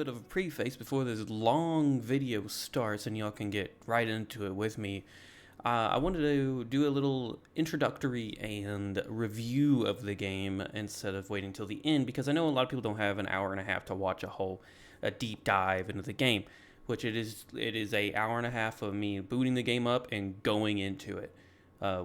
bit of a preface before this long video starts and y'all can get right into it with me. I wanted to do a little introductory and review of the game instead of waiting till the end, because I know a lot of people don't have an hour and a half to watch a deep dive into the game, which it is a hour and a half of me booting the game up and going into it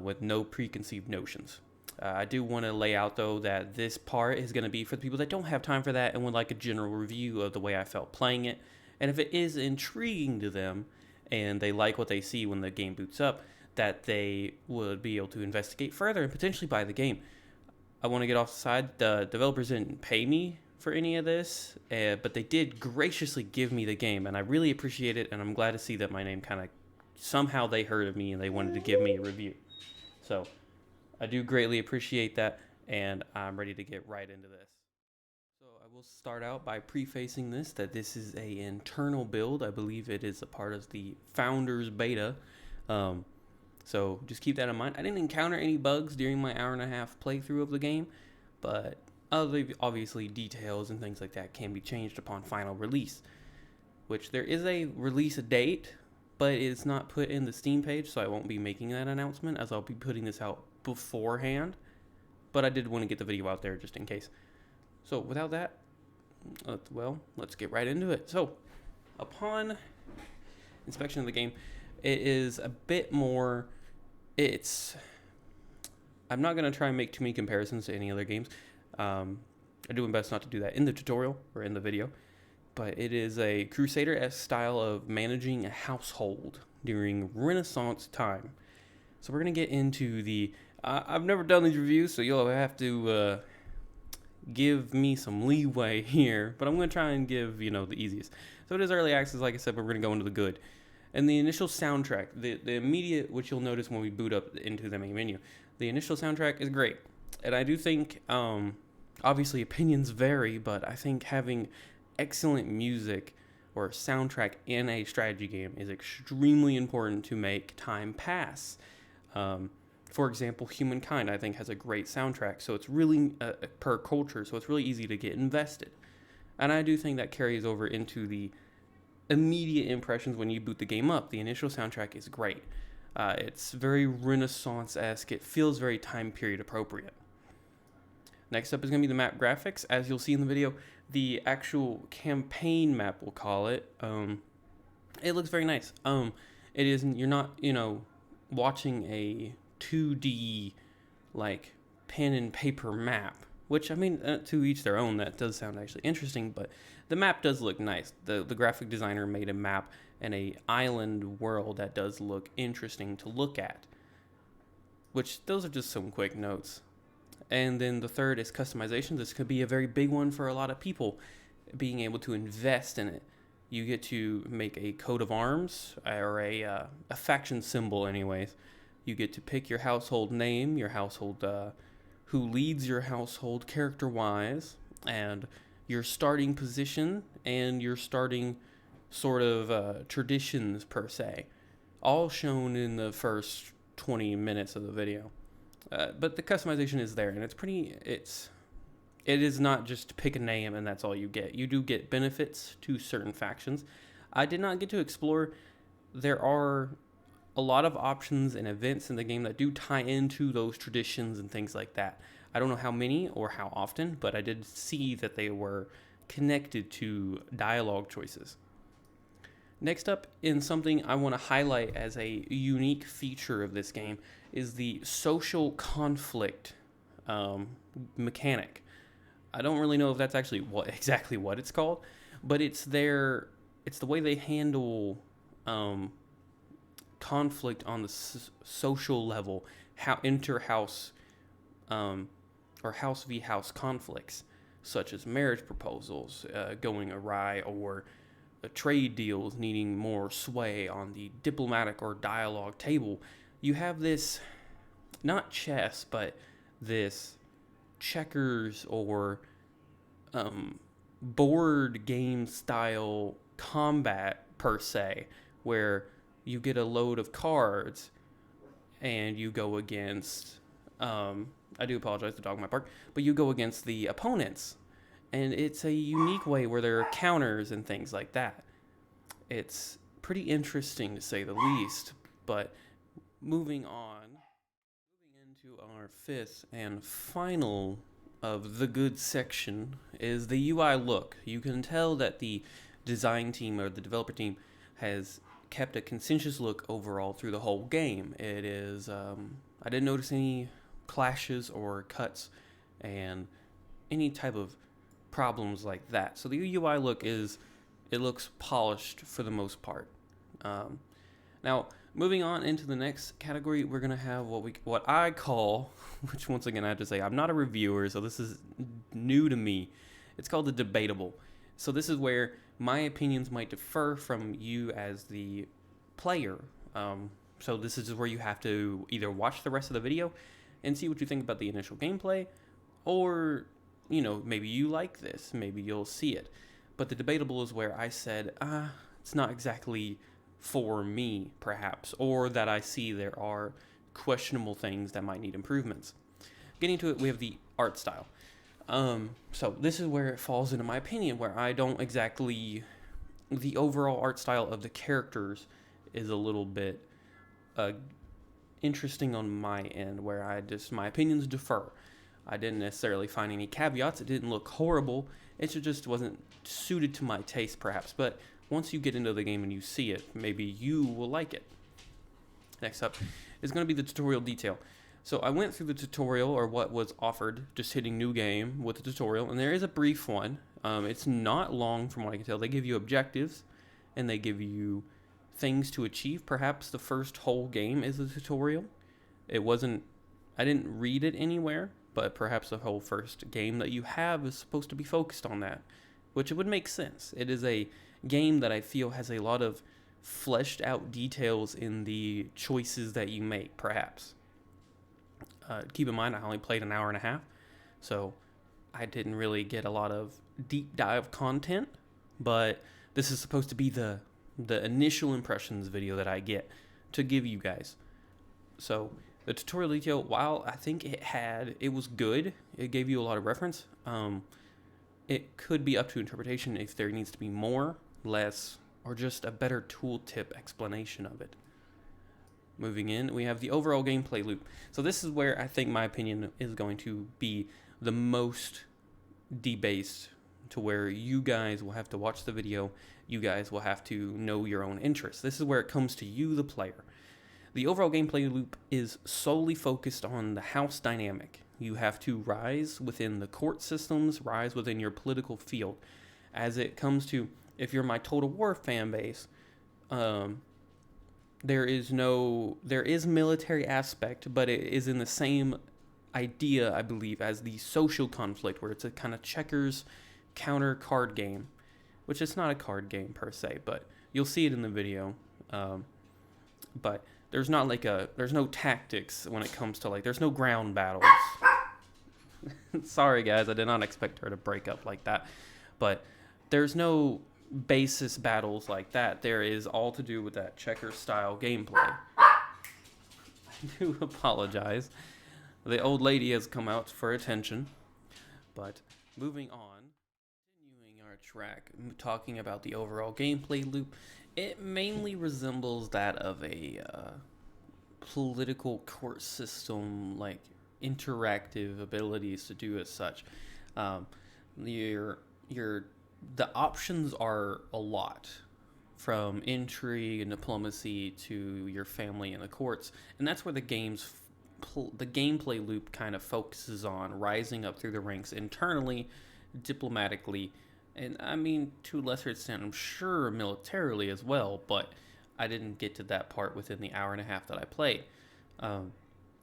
with no preconceived notions. I do want to lay out, though, that this part is going to be for the people that don't have time for that and would like a general review of the way I felt playing it. And if it is intriguing to them and they like what they see when the game boots up, that they would be able to investigate further and potentially buy the game. I want to get off the side. The developers didn't pay me for any of this, but they did graciously give me the game, and I really appreciate it, and I'm glad to see that my name kind of, somehow they heard of me and they wanted to give me a review. So I do greatly appreciate that, and I'm ready to get right into this. So I will start out by prefacing this, that this is an internal build. I believe it is a part of the Founders Beta. So just keep that in mind. I didn't encounter any bugs during my hour and a half playthrough of the game, but obviously details and things like that can be changed upon final release, which there is a release date, but it's not put in the Steam page, so I won't be making that announcement, as I'll be putting this out beforehand. But I did want to get the video out there just in case. So without that, let's get right into it. So upon inspection of the game, it is a bit more, I'm not going to try and make too many comparisons to any other games. I do my best not to do that in the tutorial or in the video, but it is a Crusader-esque style of managing a household during Renaissance time. So we're going to get into the, I've never done these reviews, so you'll have to give me some leeway here, but I'm going to try and give, the easiest. So it is early access, like I said, but we're going to go into the good. And the initial soundtrack, the immediate, which you'll notice when we boot up into the main menu, the initial soundtrack is great. And I do think, obviously opinions vary, but I think having excellent music or soundtrack in a strategy game is extremely important to make time pass. For example, Humankind, I think, has a great soundtrack, so it's really, per culture, so it's really easy to get invested. And I do think that carries over into the immediate impressions when you boot the game up. The initial soundtrack is great. It's very Renaissance-esque. It feels very time period appropriate. Next up is going to be the map graphics. As you'll see in the video, the actual campaign map, we'll call it, it looks very nice. It isn't, you're not, watching a 2D, like, pen and paper map, which, I mean, to each their own. That does sound actually interesting, but the map does look nice. The graphic designer made a map and a island world that does look interesting to look at, which those are just some quick notes. And then the third is customization. This could be a very big one for a lot of people, being able to invest in it. You get to make a coat of arms, or a faction symbol anyways. You get to pick your household name, your household, who leads your household character-wise, and your starting position, and your starting sort of traditions per se, all shown in the first 20 minutes of the video. But the customization is there, and it is not just pick a name and that's all you get. You do get benefits to certain factions. I did not get to explore. There are a lot of options and events in the game that do tie into those traditions and things like that. I don't know how many or how often, but I did see that they were connected to dialogue choices. Next up, in something I want to highlight as a unique feature of this game, is the social conflict mechanic. I don't really know if that's actually exactly what it's called, but it's the way they handle conflict on the social level, how inter-house or house v house conflicts, such as marriage proposals going awry, or trade deals needing more sway on the diplomatic or dialogue table. You have this, not chess, but this checkers or board game style combat per se, where you get a load of cards and you go against, I do apologize, the dog might bark, but you go against the opponents And it's a unique way where there are counters and things like that. It's pretty interesting to say the least. But moving into our fifth and final of the good section is the UI look. You can tell that the design team or the developer team has kept a conscientious look overall through the whole game. It is, I didn't notice any clashes or cuts and any type of problems like that. So the UI look it looks polished for the most part. Now, moving on into the next category, we're gonna have what I call, which once again I have to say, I'm not a reviewer, so this is new to me. It's called the debatable. So this is where my opinions might differ from you as the player. So this is where you have to either watch the rest of the video and see what you think about the initial gameplay, or maybe you like this, maybe you'll see it. But the debatable is where I said, it's not exactly for me, perhaps, or that I see there are questionable things that might need improvements. Getting to it, we have the art style. So this is where it falls into my opinion, where I don't exactly, the overall art style of the characters is a little bit interesting on my end, where my opinions differ. I didn't necessarily find any caveats. It didn't look horrible. It just wasn't suited to my taste, perhaps. But once you get into the game and you see it, maybe you will like it. Next up is going to be the tutorial detail. So I went through the tutorial, or what was offered, just hitting new game with the tutorial, and there is a brief one. It's not long from what I can tell. They give you objectives, and they give you things to achieve. Perhaps the first whole game is a tutorial. I didn't read it anywhere, but perhaps the whole first game that you have is supposed to be focused on that, which it would make sense. It is a game that I feel has a lot of fleshed out details in the choices that you make, perhaps. Keep in mind, I only played an hour and a half, so I didn't really get a lot of deep dive content, but this is supposed to be the initial impressions video that I get to give you guys. So the tutorial detail, while I think it was good, it gave you a lot of reference, it could be up to interpretation if there needs to be more, less, or just a better tooltip explanation of it. Moving in, we have the overall gameplay loop. So this is where I think my opinion is going to be the most debased, to where you guys will have to watch the video, you guys will have to know your own interests. This is where it comes to you, the player. The overall gameplay loop is solely focused on the house dynamic. You have to rise within the court systems, rise within your political field. As it comes to, if you're my Total War fan base, there is military aspect, but it is in the same idea, I believe, as the social conflict, where it's a kind of checkers counter card game, which is not a card game per se, but you'll see it in the video. But there's no tactics when it comes to, there's no ground battles. Sorry guys, I did not expect her to break up like that. But there's no basis battles like that. There is all to do with that checker style gameplay. I do apologize. The old lady has come out for attention. But moving on, continuing our track, talking about the overall gameplay loop, it mainly resembles that of a political court system, interactive abilities to do as such. The options are a lot, from intrigue and diplomacy to your family and the courts, and that's where the gameplay loop kind of focuses on rising up through the ranks internally, diplomatically, and I mean to a lesser extent, I'm sure militarily as well, but I didn't get to that part within the hour and a half that I played.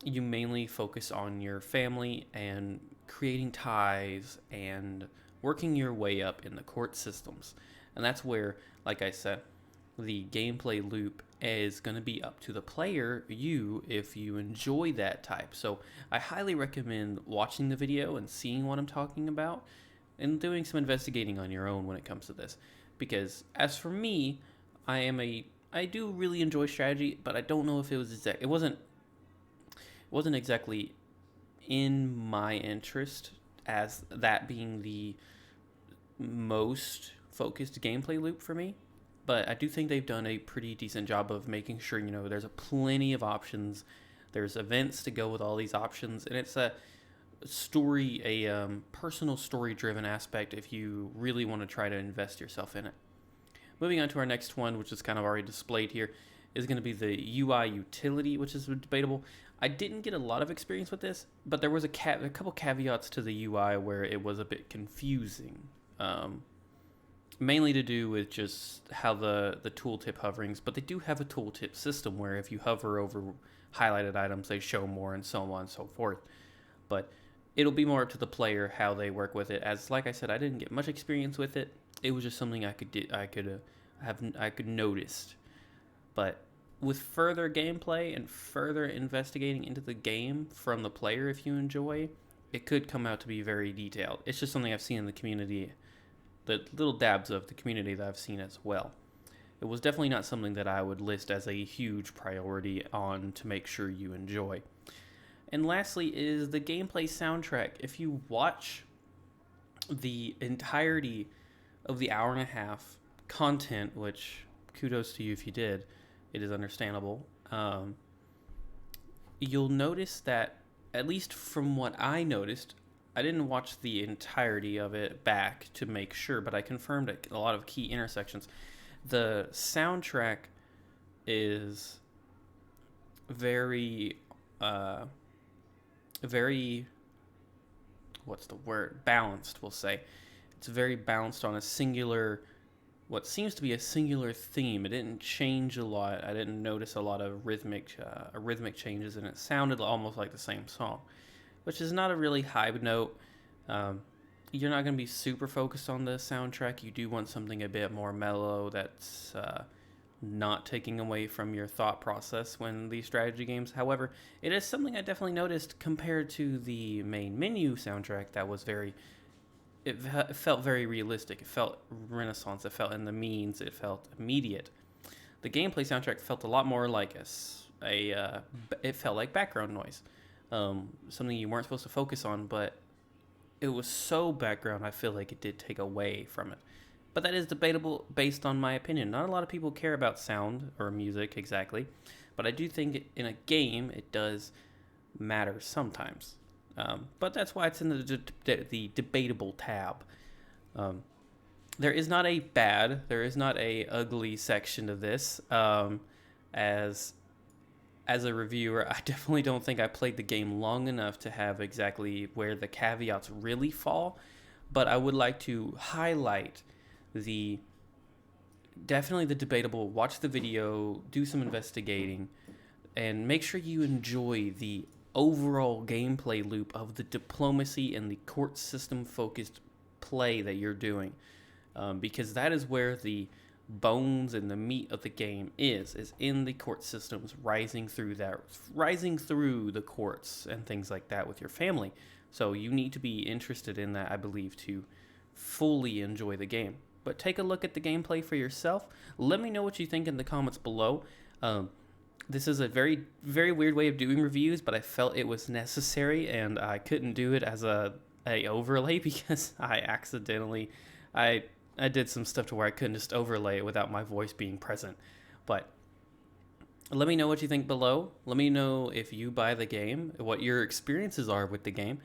You mainly focus on your family and creating ties and working your way up in the court systems. And that's where, like I said, the gameplay loop is going to be up to the player, if you enjoy that type. So I highly recommend watching the video and seeing what I'm talking about and doing some investigating on your own when it comes to this. Because as for me, I do really enjoy strategy, but I don't know if it wasn't exactly in my interest, as that being the most focused gameplay loop for me, but I do think they've done a pretty decent job of making sure, there's a plenty of options. There's events to go with all these options, and it's a personal story-driven aspect if you really want to try to invest yourself in it. Moving on to our next one, which is kind of already displayed here, is going to be the UI utility, which is debatable. I didn't get a lot of experience with this, but there was a couple caveats to the UI where it was a bit confusing. Mainly to do with just how the tooltip hoverings, but they do have a tooltip system where if you hover over highlighted items, they show more and so on and so forth. But it'll be more up to the player how they work with it. As like I said, I didn't get much experience with it. It was just something I could notice. But with further gameplay and further investigating into the game from the player, if you enjoy, it could come out to be very detailed. It's just something I've seen in the community, the little dabs of the community that I've seen as well. It was definitely not something that I would list as a huge priority on to make sure you enjoy. And lastly is the gameplay soundtrack. If you watch the entirety of the hour and a half content, which kudos to you if you did, it is understandable, you'll notice that, at least from what I noticed, I didn't watch the entirety of it back to make sure, but I confirmed at a lot of key intersections. The soundtrack is very balanced, we'll say. It's very balanced on what seems to be a singular theme. It didn't change a lot. I didn't notice a lot of rhythmic changes, and it sounded almost like the same song, which is not a really high note. You're not going to be super focused on the soundtrack. You do want something a bit more mellow that's not taking away from your thought process when these strategy games. However, it is something I definitely noticed compared to the main menu soundtrack that was it felt very realistic. It felt Renaissance. It felt in the means. It felt immediate. The gameplay soundtrack felt a lot more like it felt like background noise. Something you weren't supposed to focus on, but it was so background, I feel like it did take away from it. But that is debatable based on my opinion. Not a lot of people care about sound or music exactly, but I do think in a game it does matter sometimes. But that's why it's in the debatable tab. There is not a ugly section of this. As a reviewer, I definitely don't think I played the game long enough to have exactly where the caveats really fall, but I would like to highlight definitely the debatable. Watch the video, do some investigating, and make sure you enjoy the overall gameplay loop of the diplomacy and the court system focused play that you're doing, because that is where the bones and the meat of the game is in the court systems, rising through the courts and things like that with your family. So you need to be interested in that, I believe, to fully enjoy the game. But take a look at the gameplay for yourself. Let me know what you think in the comments below. This is a very, very weird way of doing reviews, but I felt it was necessary, and I couldn't do it as a overlay because I did some stuff to where I couldn't just overlay it without my voice being present. But let me know what you think below. Let me know if you buy the game, what your experiences are with the game,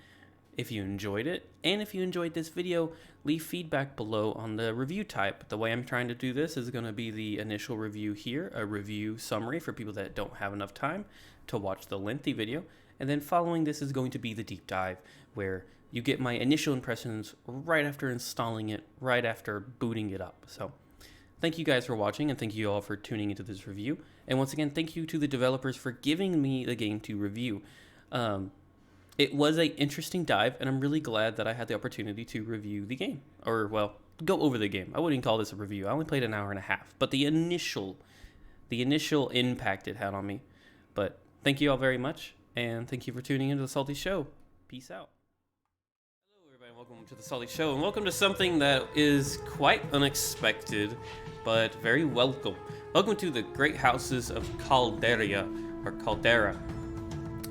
if you enjoyed it, and if you enjoyed this video, leave feedback below on the review type. The way I'm trying to do this is going to be the initial review here, a review summary for people that don't have enough time to watch the lengthy video, and then following this is going to be the deep dive, where you get my initial impressions right after installing it, right after booting it up. So thank you guys for watching, and thank you all for tuning into this review. And once again, thank you to the developers for giving me the game to review. It was an interesting dive, and I'm really glad that I had the opportunity to review the game. Or, well, go over the game. I wouldn't call this a review. I only played an hour and a half. But the initial impact it had on me. But thank you all very much, and thank you for tuning into the Salty Show. Peace out. Welcome to the Salty Show, and welcome to something that is quite unexpected, but very welcome. Welcome to the Great Houses of Calderia, or Caldera.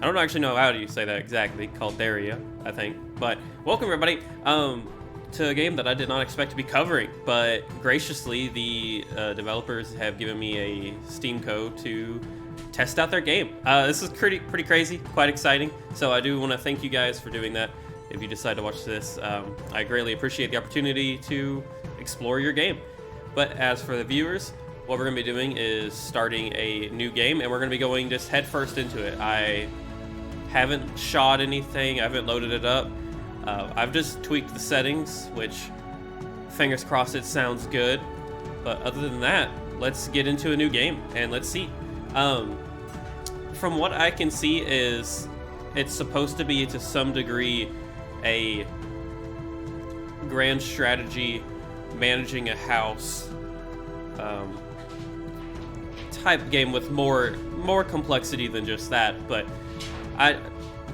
I don't actually know how you say that exactly, Calderia, I think, but welcome everybody. to a game that I did not expect to be covering, but graciously the developers have given me a Steam code to test out their game. This is pretty crazy, quite exciting. So I do want to thank you guys for doing that. If you decide to watch this, I greatly appreciate the opportunity to explore your game. But as for the viewers, what we're going to be doing is starting a new game, and we're going to be going just head first into it. I haven't shot anything, I haven't loaded it up. I've just tweaked the settings, which, fingers crossed, it sounds good. But other than that, let's get into a new game and let's see. From what I can see is it's supposed to be to some degree a grand strategy, managing a house type game with more complexity than just that. But I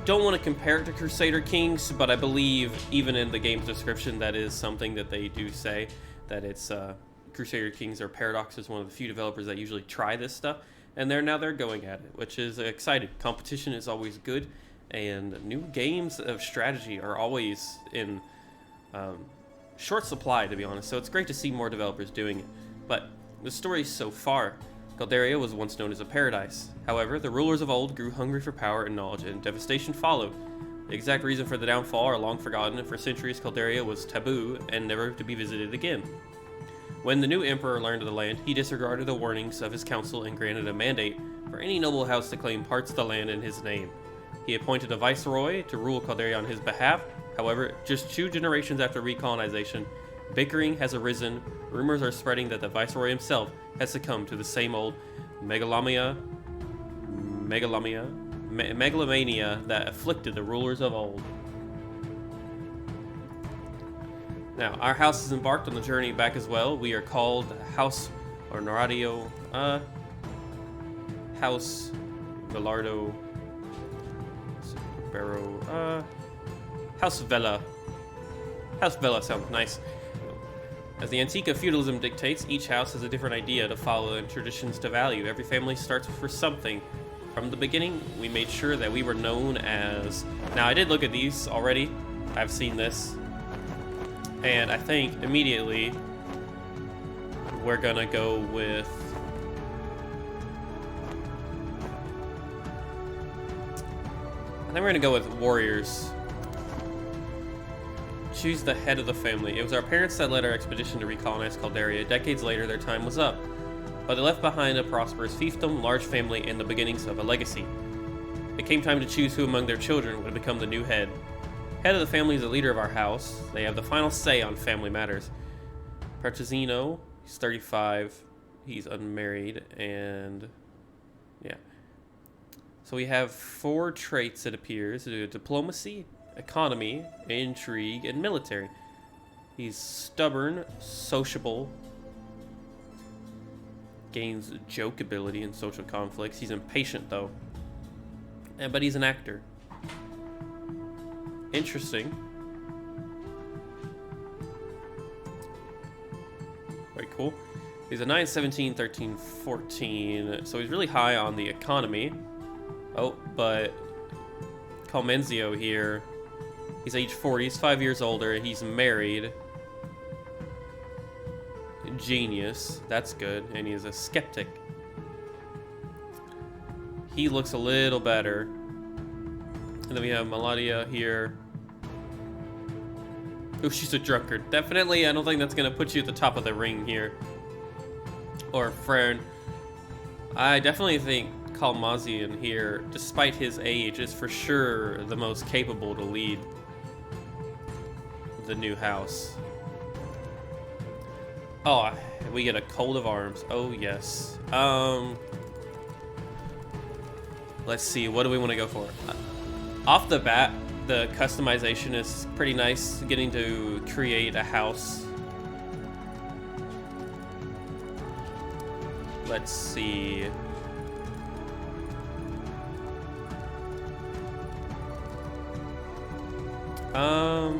don't want to compare it to Crusader Kings, but I believe even in the game's description that is something that they do say, that it's Crusader Kings or Paradox is one of the few developers that usually try this stuff, and they're going at it, which is exciting. Competition is always good, and new games of strategy are always in short supply, to be honest, so it's great to see more developers doing it. But the story so far, Calderia was once known as a paradise. However, the rulers of old grew hungry for power and knowledge, and devastation followed. The exact reason for the downfall are long forgotten, and for centuries Calderia was taboo and never to be visited again. When the new emperor learned of the land, he disregarded the warnings of his council and granted a mandate for any noble house to claim parts of the land in his name. He appointed a viceroy to rule Calderia on his behalf. However, just 2 generations after recolonization, bickering has arisen. Rumors are spreading that the viceroy himself has succumbed to the same old megalomania that afflicted the rulers of old. Now, our house is embarked on the journey back as well. We are called House Honorario, House Velardo, Barrow, House Vela. House Vela sounds nice. As the antique of feudalism dictates, each house has a different idea to follow and traditions to value. Every family starts for something. From the beginning, we made sure that we were known as... Now, I did look at these already. I've seen this. And I think immediately we're gonna go with... I think we're gonna go with warriors. Choose the head of the family. It was our parents that led our expedition to recolonize Calderia. Decades later, their time was up. But they left behind a prosperous fiefdom, large family, and the beginnings of a legacy. It came time to choose who among their children would become the new head. Head of the family is the leader of our house. They have the final say on family matters. Partizino, he's 35. He's unmarried, and yeah. So we have 4 traits, it appears. Diplomacy, economy, intrigue, and military. He's stubborn, sociable, gains joke ability in social conflicts. He's impatient though, but he's an actor. Interesting. Very cool. He's a 9, 17, 13, 14, so he's really high on the economy. Oh, but Calmenzio here, he's age 40, he's 5 years older, he's married. Genius, that's good, and he's a skeptic. He looks a little better. And then we have Maladia here. Oh, she's a drunkard. Definitely, I don't think that's gonna put you at the top of the ring here. Or Fern. I definitely think Kalmazian here, despite his age, is for sure the most capable to lead the new house. Oh, we get a coat of arms. Oh, yes. Let's see. What do we want to go for? Off the bat, the customization is pretty nice. Getting to create a house. Let's see. I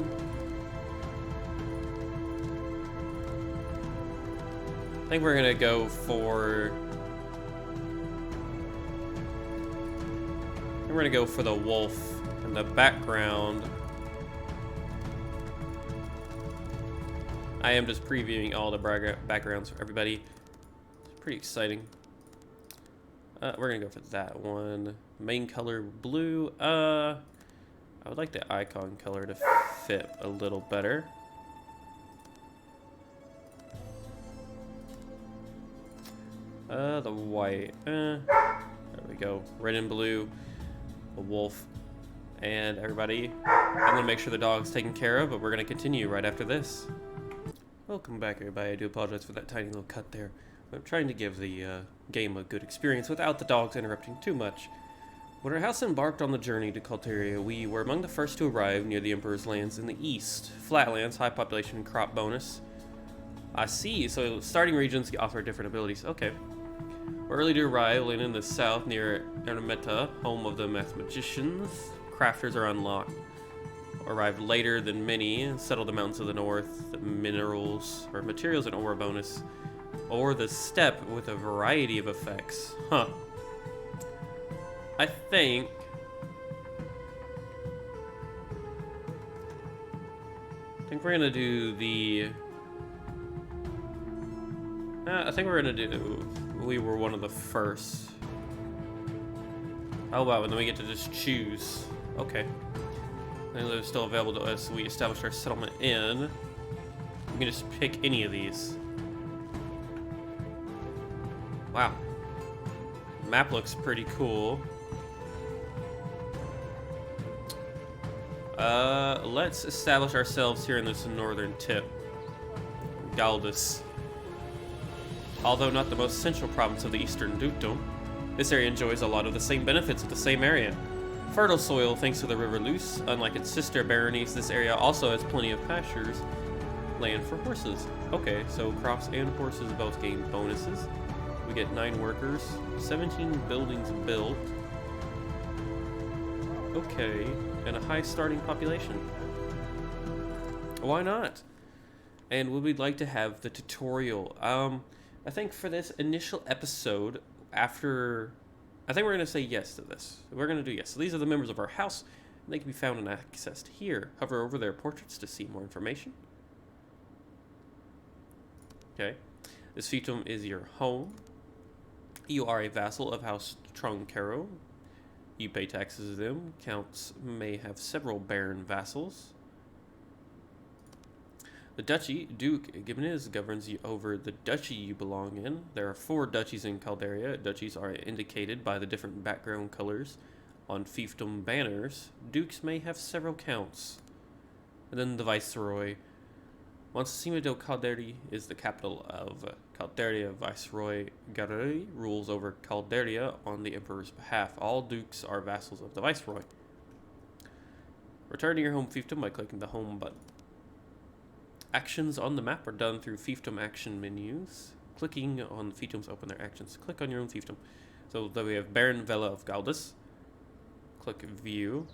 think we're gonna go for... we're gonna go for the wolf in the background. I am just previewing all the backgrounds for everybody. It's pretty exciting. We're gonna go for that one. Main color blue. I would like the icon color to fit a little better. The white. There we go. Red and blue. A wolf. And everybody, I'm gonna make sure the dog's taken care of, but we're gonna continue right after this. Welcome back, everybody. I do apologize for that tiny little cut there. I'm trying to give the game a good experience without the dogs interrupting too much. When our house embarked on the journey to Calderia, we were among the first to arrive near the Emperor's lands in the east. Flatlands, high population, crop bonus. I see, so starting regions offer different abilities. Okay. We're early to arrive, and in the south near Ermita, home of the mathematicians. Crafters are unlocked. Arrived later than many, settled the mountains of the north, the minerals, or materials and ore bonus, or the steppe with a variety of effects. Huh. I think we're gonna do the... I think we're gonna do... We were one of the first. Oh wow, and then we get to just choose. Okay. And they're still available to us. We established our settlement in. We can just pick any of these. Wow. Map looks pretty cool. Let's establish ourselves here in this northern tip. Galdus. Although not the most central province of the eastern dukedom, this area enjoys a lot of the same benefits of the same area. Fertile soil thanks to the River Luce. Unlike its sister baronies, this area also has plenty of pastures, land for horses. Okay, so crops and horses both gain bonuses. We get 9 workers, 17 buildings built. Okay, and a high starting population. Why not? And would we like to have the tutorial? I think for this initial episode, after... I think we're going to say yes to this. We're going to do yes. So these are the members of our house, and they can be found and accessed here. Hover over their portraits to see more information. Okay. This fiefdom is your home. You are a vassal of House Troncaro. You pay taxes to them. Counts may have several baron vassals. The duchy, Duke Gimenez, governs you over the duchy you belong in. There are 4 duchies in Calderia. Duchies are indicated by the different background colors on fiefdom banners. Dukes may have several counts. And then the viceroy. Montesima del Calderi is the capital of Calderia. Viceroy Garey rules over Calderia on the emperor's behalf. All dukes are vassals of the viceroy. Return to your home fiefdom by clicking the home button. Actions on the map are done through fiefdom action menus. Clicking on the fiefdoms open their actions. Click on your own fiefdom. So then we have Baron Vela of Galdus. Click view.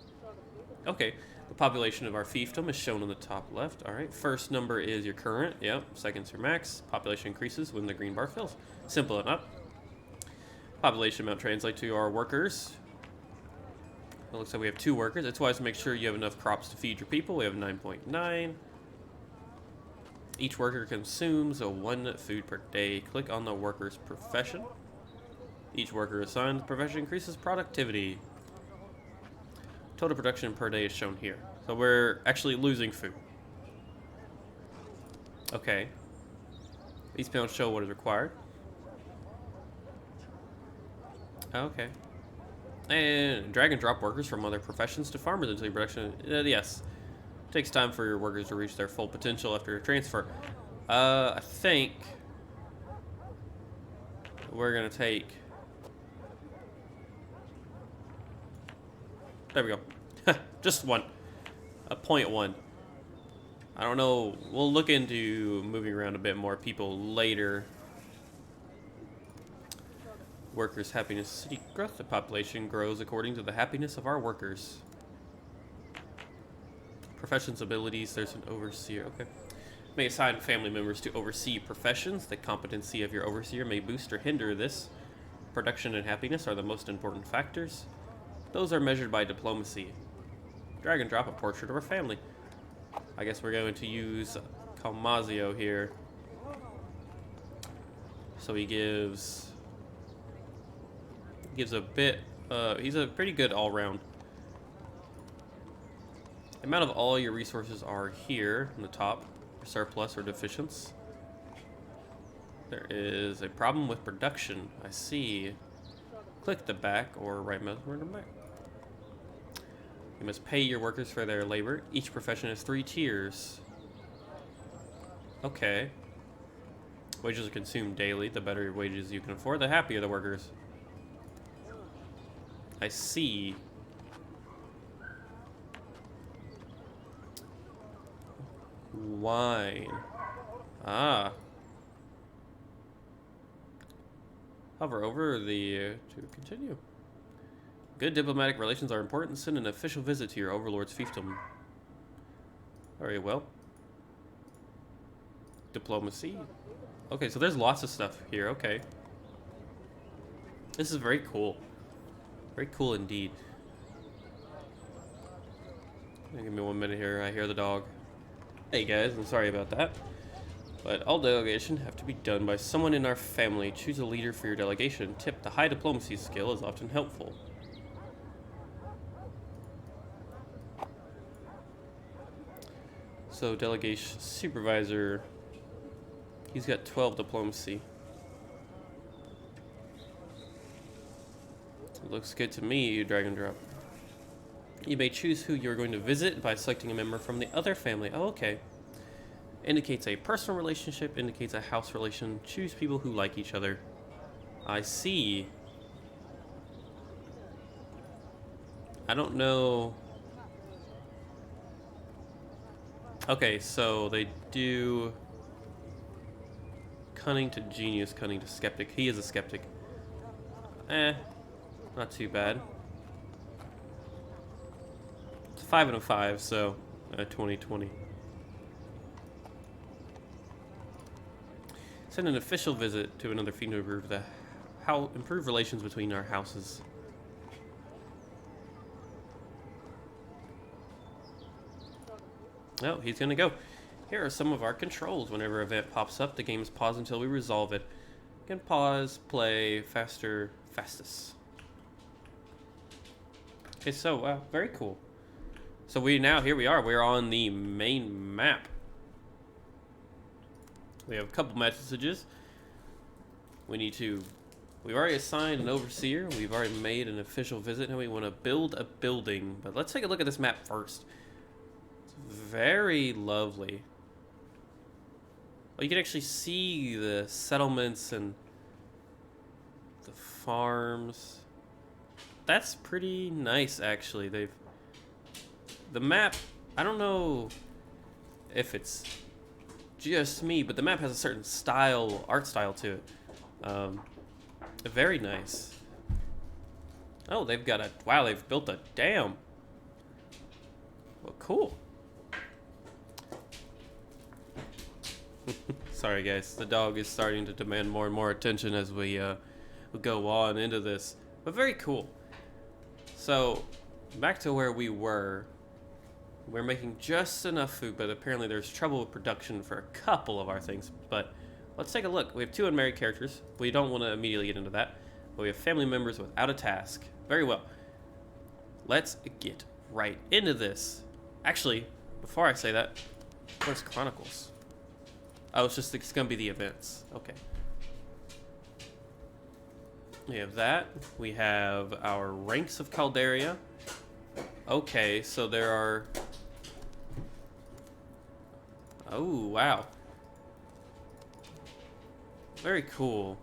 Okay, the population of our fiefdom is shown on the top left. Alright, first number is your current. Yep, second's your max. Population increases when the green bar fills. Simple enough. Population amount translates to our workers. It looks like we have 2 workers. It's wise to make sure you have enough crops to feed your people. We have 9.9. Each worker consumes 1 food per day. Click on the worker's profession. Each worker assigned the profession increases productivity. Total production per day is shown here. So we're actually losing food. Okay. These panels show what is required. Okay. And drag and drop workers from other professions to farmers until your production... yes. Takes time for your workers to reach their full potential after a transfer. I think we're gonna take... There we go. Just 1. A 0.1. I don't know. We'll look into moving around a bit more people later. Workers' happiness. City growth. The population grows according to the happiness of our workers. Professions, abilities, there's an overseer. Okay. May assign family members to oversee professions. The competency of your overseer may boost or hinder this. Production and happiness are the most important factors. Those are measured by diplomacy. Drag and drop a portrait of our family. I guess we're going to use Calmazio here. So he gives a bit, he's a pretty good all-round. The amount of all your resources are here in the top, surplus or deficiency. There is a problem with production. I see. Click the back or right mouse button back. You must pay your workers for their labor. Each profession has 3 tiers. Okay. Wages are consumed daily. The better wages you can afford, the happier the workers. I see. Wine. Ah. Hover over the to continue. Good diplomatic relations are important. Send an official visit to your overlord's fiefdom. Very well. Diplomacy. Okay, so there's lots of stuff here. Okay. This is very cool. Very cool indeed. Give me 1 minute here. I hear the dog. Hey guys, I'm sorry about that. But all delegation have to be done by someone in our family. Choose a leader for your delegation. Tip: the high diplomacy skill is often helpful. So delegation supervisor, he's got 12 diplomacy. Looks good to me, you drag and drop. You may choose who you're going to visit by selecting a member from the other family. Oh, okay. Indicates a personal relationship, indicates a house relation. Choose people who like each other. I see. I don't know. Okay, so they do cunning to genius, cunning to skeptic. He is a skeptic. Not too bad. It's 5 and a 5, so 20/20. Send an official visit to another fiend to improve relations between our houses. Oh, he's gonna go. Here are some of our controls. Whenever an event pops up, the game is paused until we resolve it. You can pause, play, faster, fastest. Okay, so very cool. So here we are. We're on the main map. We have a couple messages. We've already assigned an overseer. We've already made an official visit. Now we want to build a building. But let's take a look at this map first. It's very lovely. Well, you can actually see the settlements and the farms. That's pretty nice, actually. The map, I don't know if it's just me, but the map has a certain art style to it. Very nice. Oh, they've built a dam. Well, cool. Sorry guys, the dog is starting to demand more and more attention as we go on into this, but very cool. So, back to where we were. We're making just enough food, but apparently there's trouble with production for a couple of our things. But let's take a look. We have 2 unmarried characters. We don't want to immediately get into that. But we have family members without a task. Very well. Let's get right into this. Actually, before I say that, where's Chronicles? Oh, it's going to be the events. Okay. We have that. We have our ranks of Calderia. Okay, so there are... Oh, wow. Very cool.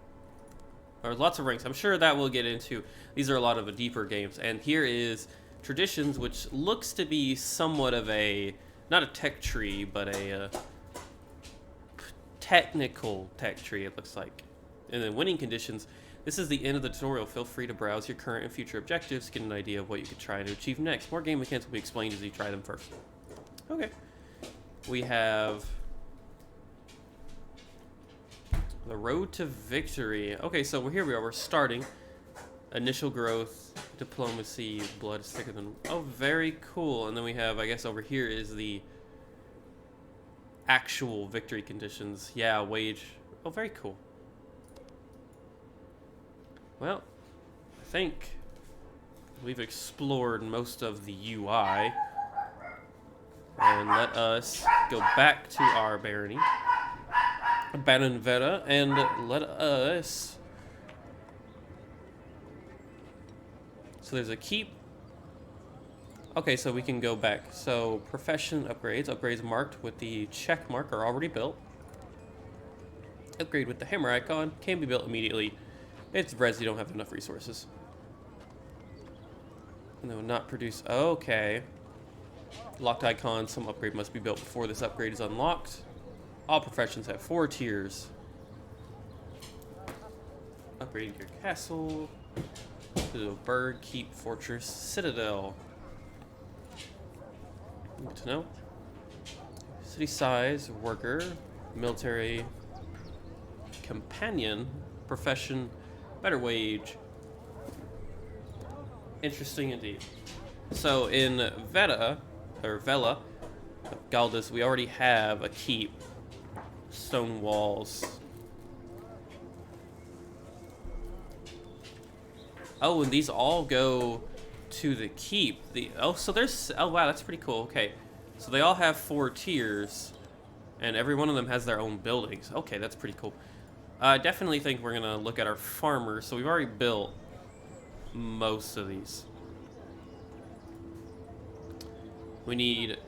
There's lots of ranks. I'm sure that we'll get into. These are a lot of the deeper games. And here is Traditions, which looks to be somewhat of a... Not a tech tree, but a... technical tech tree, it looks like. And then Winning Conditions. This is the end of the tutorial. Feel free to browse your current and future objectives, get an idea of what you could try to achieve next. More game mechanics will be explained as you try them first. Okay. We have the road to victory. Okay, so here we are. We're starting. Initial growth, diplomacy, blood is thicker than... Oh, very cool. And then we have, I guess over here is the actual victory conditions. Yeah, wage. Oh, very cool. Well, I think we've explored most of the UI. And let us go back to our barony, abandon Veta, and let us... So there's a keep. Okay, so we can go back. So profession upgrades. Upgrades marked with the check mark are already built. Upgrade with the hammer icon can be built immediately. It's res, you don't have enough resources. And they will not produce... Okay. Locked icon. Some upgrade must be built before this upgrade is unlocked. All professions have 4 tiers. Upgrading your castle. To Bird, Keep, Fortress, Citadel. Good to know. City size, worker, military, companion, profession, better wage. Interesting indeed. So in Veta, or Vela, Galdus, we already have a keep, stone walls. Oh, and these all go to the keep. So there's, oh wow, that's pretty cool. Okay, so they all have 4 tiers, and every one of them has their own buildings. Okay, that's pretty cool. I definitely think we're gonna look at our farmers. So we've already built most of these. We need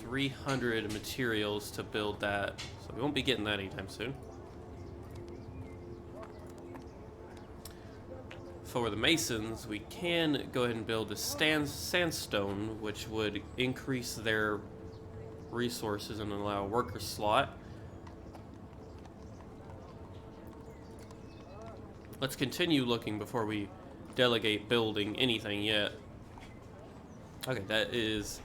300 materials to build that, so we won't be getting that anytime soon. For the masons, we can go ahead and build a sandstone, which would increase their resources and allow a worker slot. Let's continue looking before we delegate building anything yet. Okay, that is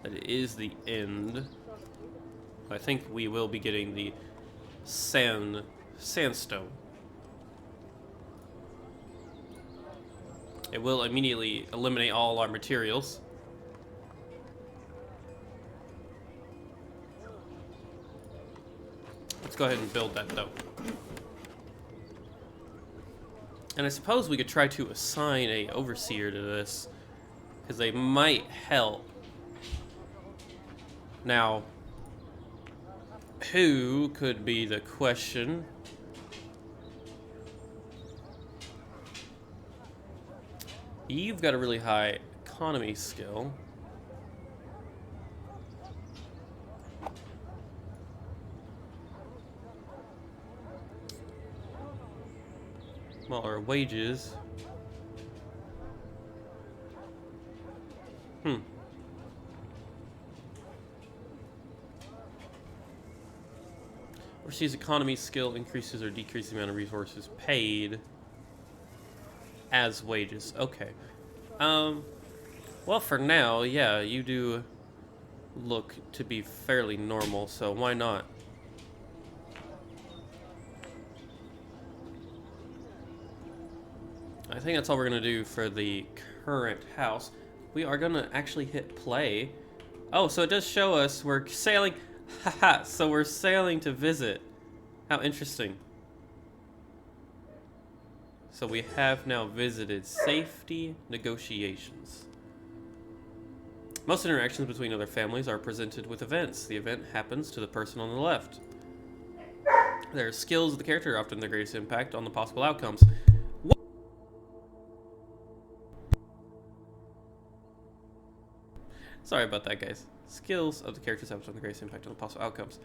the end. I think we will be getting the sandstone. It will immediately eliminate all our materials. Let's go ahead and build that though. And I suppose we could try to assign a overseer to this, because they might help. Now, who could be the question? You've got a really high economy skill. Well, our wages. Overseas economy skill increases or decreases the amount of resources paid as wages. Okay. Well, for now, yeah, you do look to be fairly normal, so why not? I think that's all we're going to do for the current house. We are going to actually hit play. Oh, so it does show us we're sailing. Haha, so we're sailing to visit. How interesting. So we have now visited safety negotiations. Most interactions between other families are presented with events. The event happens to the person on the left. Their skills of the character are often the greatest impact on the possible outcomes. Sorry about that, guys. Skills of the characters have the greatest impact on the possible outcomes.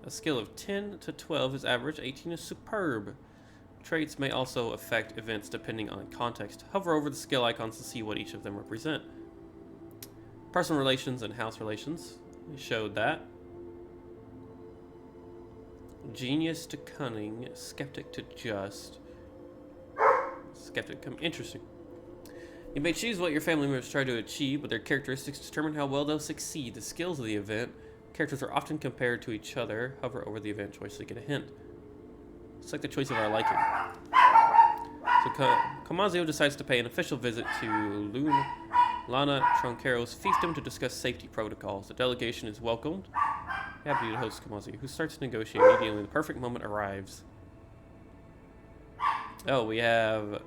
A skill of 10 to 12 is average, 18 is superb. Traits may also affect events depending on context. Hover over the skill icons to see what each of them represent. Personal relations and house relations. We showed that. Genius to cunning, skeptic to just. Skeptic come interesting. You may choose what your family members try to achieve, but their characteristics determine how well they'll succeed. The skills of the event. Characters are often compared to each other. Hover over the event choice to get a hint. It's like the choice of our liking. So Kamazio decides to pay an official visit to Lana Troncaro's fiefdom to discuss safety protocols. The delegation is welcomed. Happy to host Kamazi, who starts to negotiate immediately when the perfect moment arrives. Oh, we have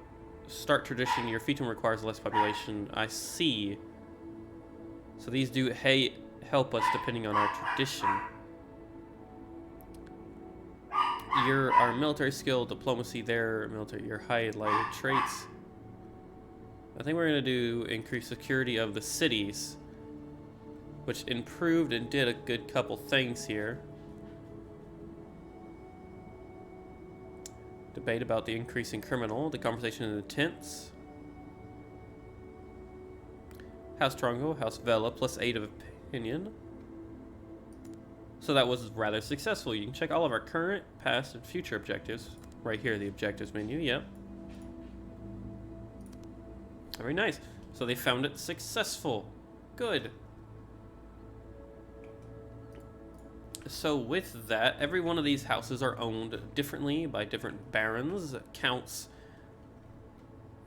start tradition. Your fiefdom requires less population. I see. So these do help us depending on our tradition. Our military skill, diplomacy, your highlighted traits. I think we're gonna do increase security of the cities, which improved and did a good couple things here. Debate about the increasing criminal, the conversation in the tents. House Trongo, House Vela, +8 of opinion. So that was rather successful. You can check all of our current, past, and future objectives. Right here, the objectives menu, yep. Very nice. So they found it successful. Good. So with that, every one of these houses are owned differently by different barons, counts.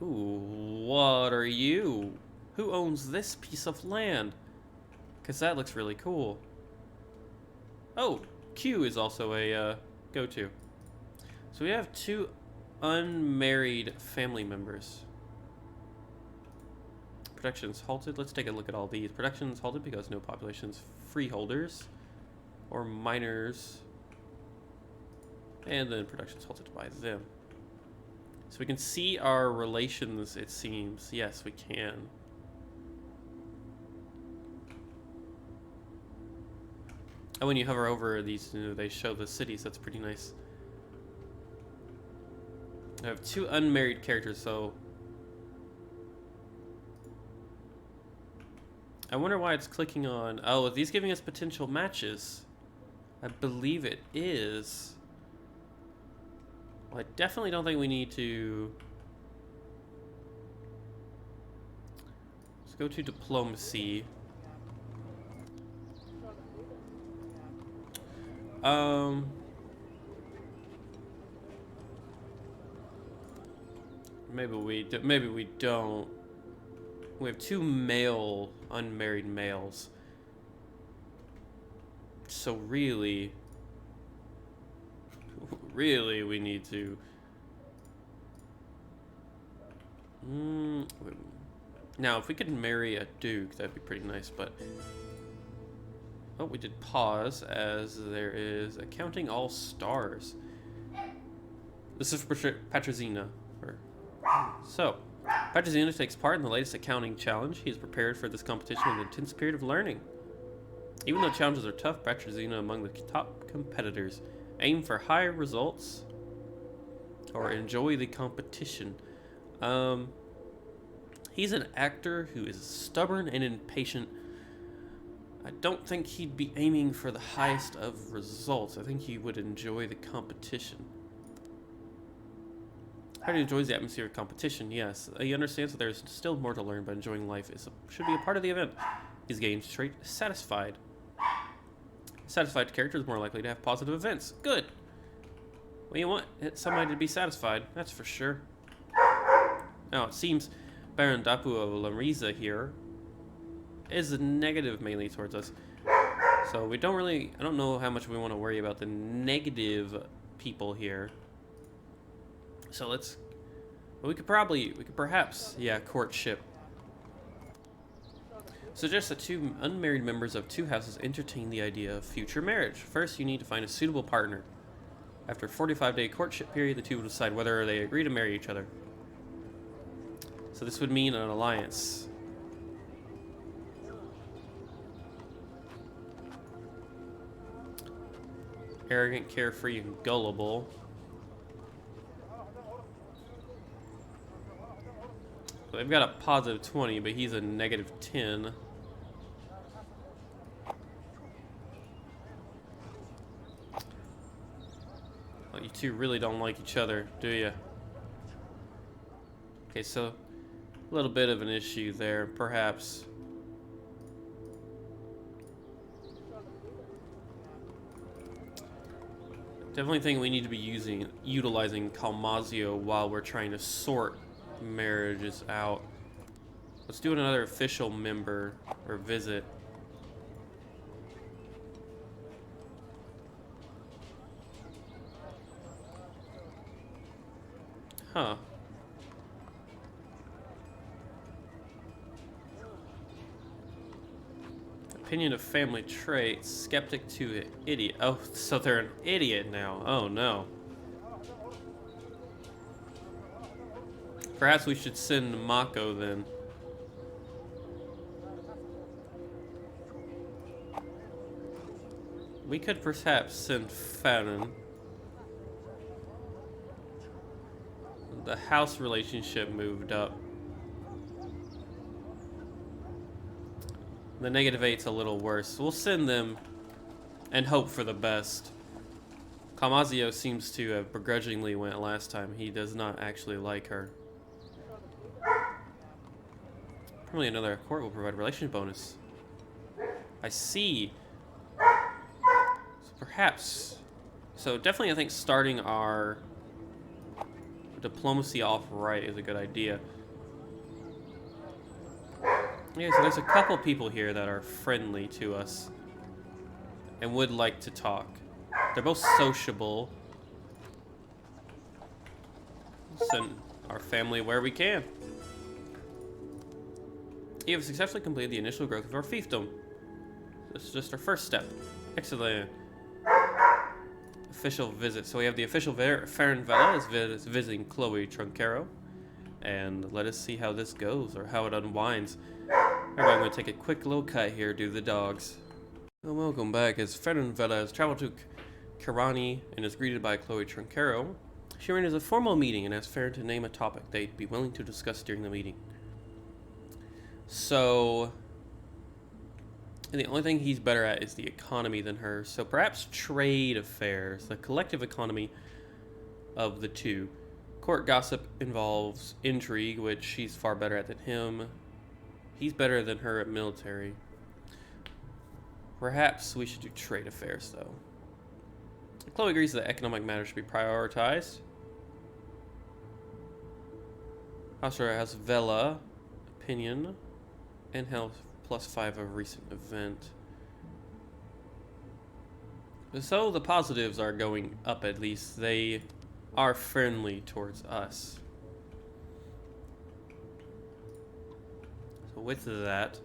Ooh, what are you? Who owns this piece of land? Because that looks really cool. Oh, Q is also a go-to. So we have 2 unmarried family members. Production's halted. Let's take a look at all these. Production's halted because no population's freeholders or minors. And then production's halted by them. So we can see our relations, it seems. Yes, we can. And when you hover over these, they show the cities. That's pretty nice. I have 2 unmarried characters, so I wonder why it's clicking on. Oh, are these giving us potential matches? I believe it is. Well, I definitely don't think we need to. Let's go to diplomacy. Maybe we don't. We have 2 male unmarried males. So really we need to. Now, if we could marry a duke, that'd be pretty nice. But oh, we did pause as there is accounting all stars. This is for Patrozina. So, Patrozina takes part in the latest accounting challenge. He is prepared for this competition with an intense period of learning. Even though challenges are tough, Patrozina among the top competitors. Aim for high results or enjoy the competition. He's an actor who is stubborn and impatient. I don't think he'd be aiming for the highest of results. I think he would enjoy the competition. Hardy enjoys the atmosphere of competition, yes. He understands that there's still more to learn, but enjoying life should be a part of the event. He's gained trait satisfied. Satisfied character is more likely to have positive events. Good. Well, you want somebody to be satisfied, that's for sure. Now, it seems Baron Dapu of Lamriza here is negative mainly towards us. So we don't really, I don't know how much we want to worry about the negative people here. So we could perhaps, yeah, courtship. Suggest that 2 unmarried members of 2 houses entertain the idea of future marriage. First, you need to find a suitable partner. After a 45-day courtship period, the 2 will decide whether they agree to marry each other. So this would mean an alliance. Arrogant, carefree, and gullible. So they've got a positive 20, but he's a negative 10. Well, you 2 really don't like each other, do you? Okay, so a little bit of an issue there, perhaps. Definitely think we need to be utilizing Calmazio while we're trying to sort marriages out. Let's do another official member or visit. Huh. Opinion of family traits. Skeptic to idiot. Oh, so they're an idiot now. Oh no. Perhaps we should send Mako then. We could perhaps send Farron. The house relationship moved up. The -8's a little worse. We'll send them and hope for the best. Kamazio seems to have begrudgingly went last time. He does not actually like her. Probably another court will provide relationship bonus. I see. So perhaps. So definitely I think starting our diplomacy off right is a good idea. Yeah, so there's a couple people here that are friendly to us and would like to talk. They're both sociable. Send our family where we can. You have successfully completed the initial growth of our fiefdom. This is just our first step. Excellent. Official visit. So we have the official Farron Vela is visiting Chloe Truncaro. And let us see how this goes, or how it unwinds. Alright, I'm going to take a quick little cut here due to the dogs. Well, welcome back. As Farron Vela has traveled to Kirani and is greeted by Chloe Truncaro, she arranges a formal meeting and asks Farron to name a topic they'd be willing to discuss during the meeting. So, and the only thing he's better at is the economy than her. So perhaps trade affairs, the collective economy of the two. Court gossip involves intrigue, which she's far better at than him. He's better than her at military. Perhaps we should do trade affairs, though. Chloe agrees that economic matters should be prioritized. Hauser has Vela, opinion, and health +5 of recent event. So the positives are going up, at least. They are friendly towards us. So with that,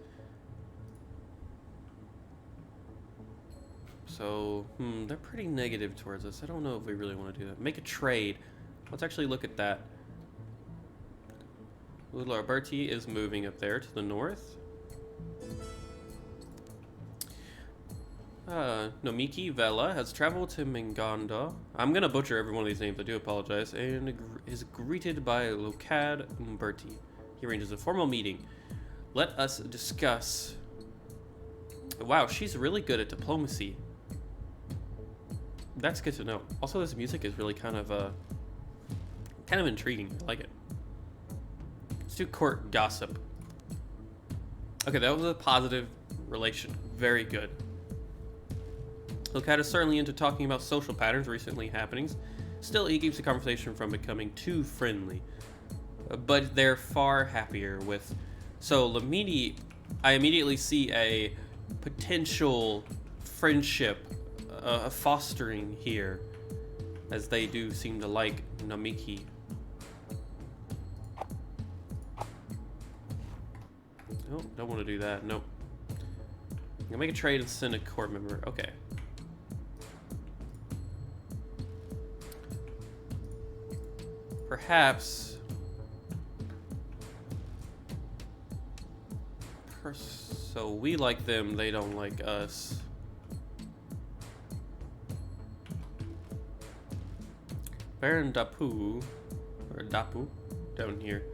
so they're pretty negative towards us. I don't know if we really want to do that. Make a trade. Let's actually look at that. Ludlar Berti is moving up there to the north. Nomiki Vela has traveled to Minganda. I'm gonna butcher every one of these names, I do apologize. And is greeted by Lokad Umberti. He arranges a formal meeting. Let us discuss. Wow, she's really good at diplomacy. That's good to know. Also, this music is really kind of intriguing. I like it. Let's do court gossip. Okay, that was a positive relation. Very good. Lokad is certainly into talking about social patterns, recently happenings. Still, he keeps the conversation from becoming too friendly. But they're far happier with... So, I immediately see a potential friendship fostering here, as they do seem to like Namiki. Oh, don't want to do that. Nope. I'm gonna make a trade and send a court member. Okay. Perhaps. So we like them, they don't like us. Baron Dapu, or Dapu, down here.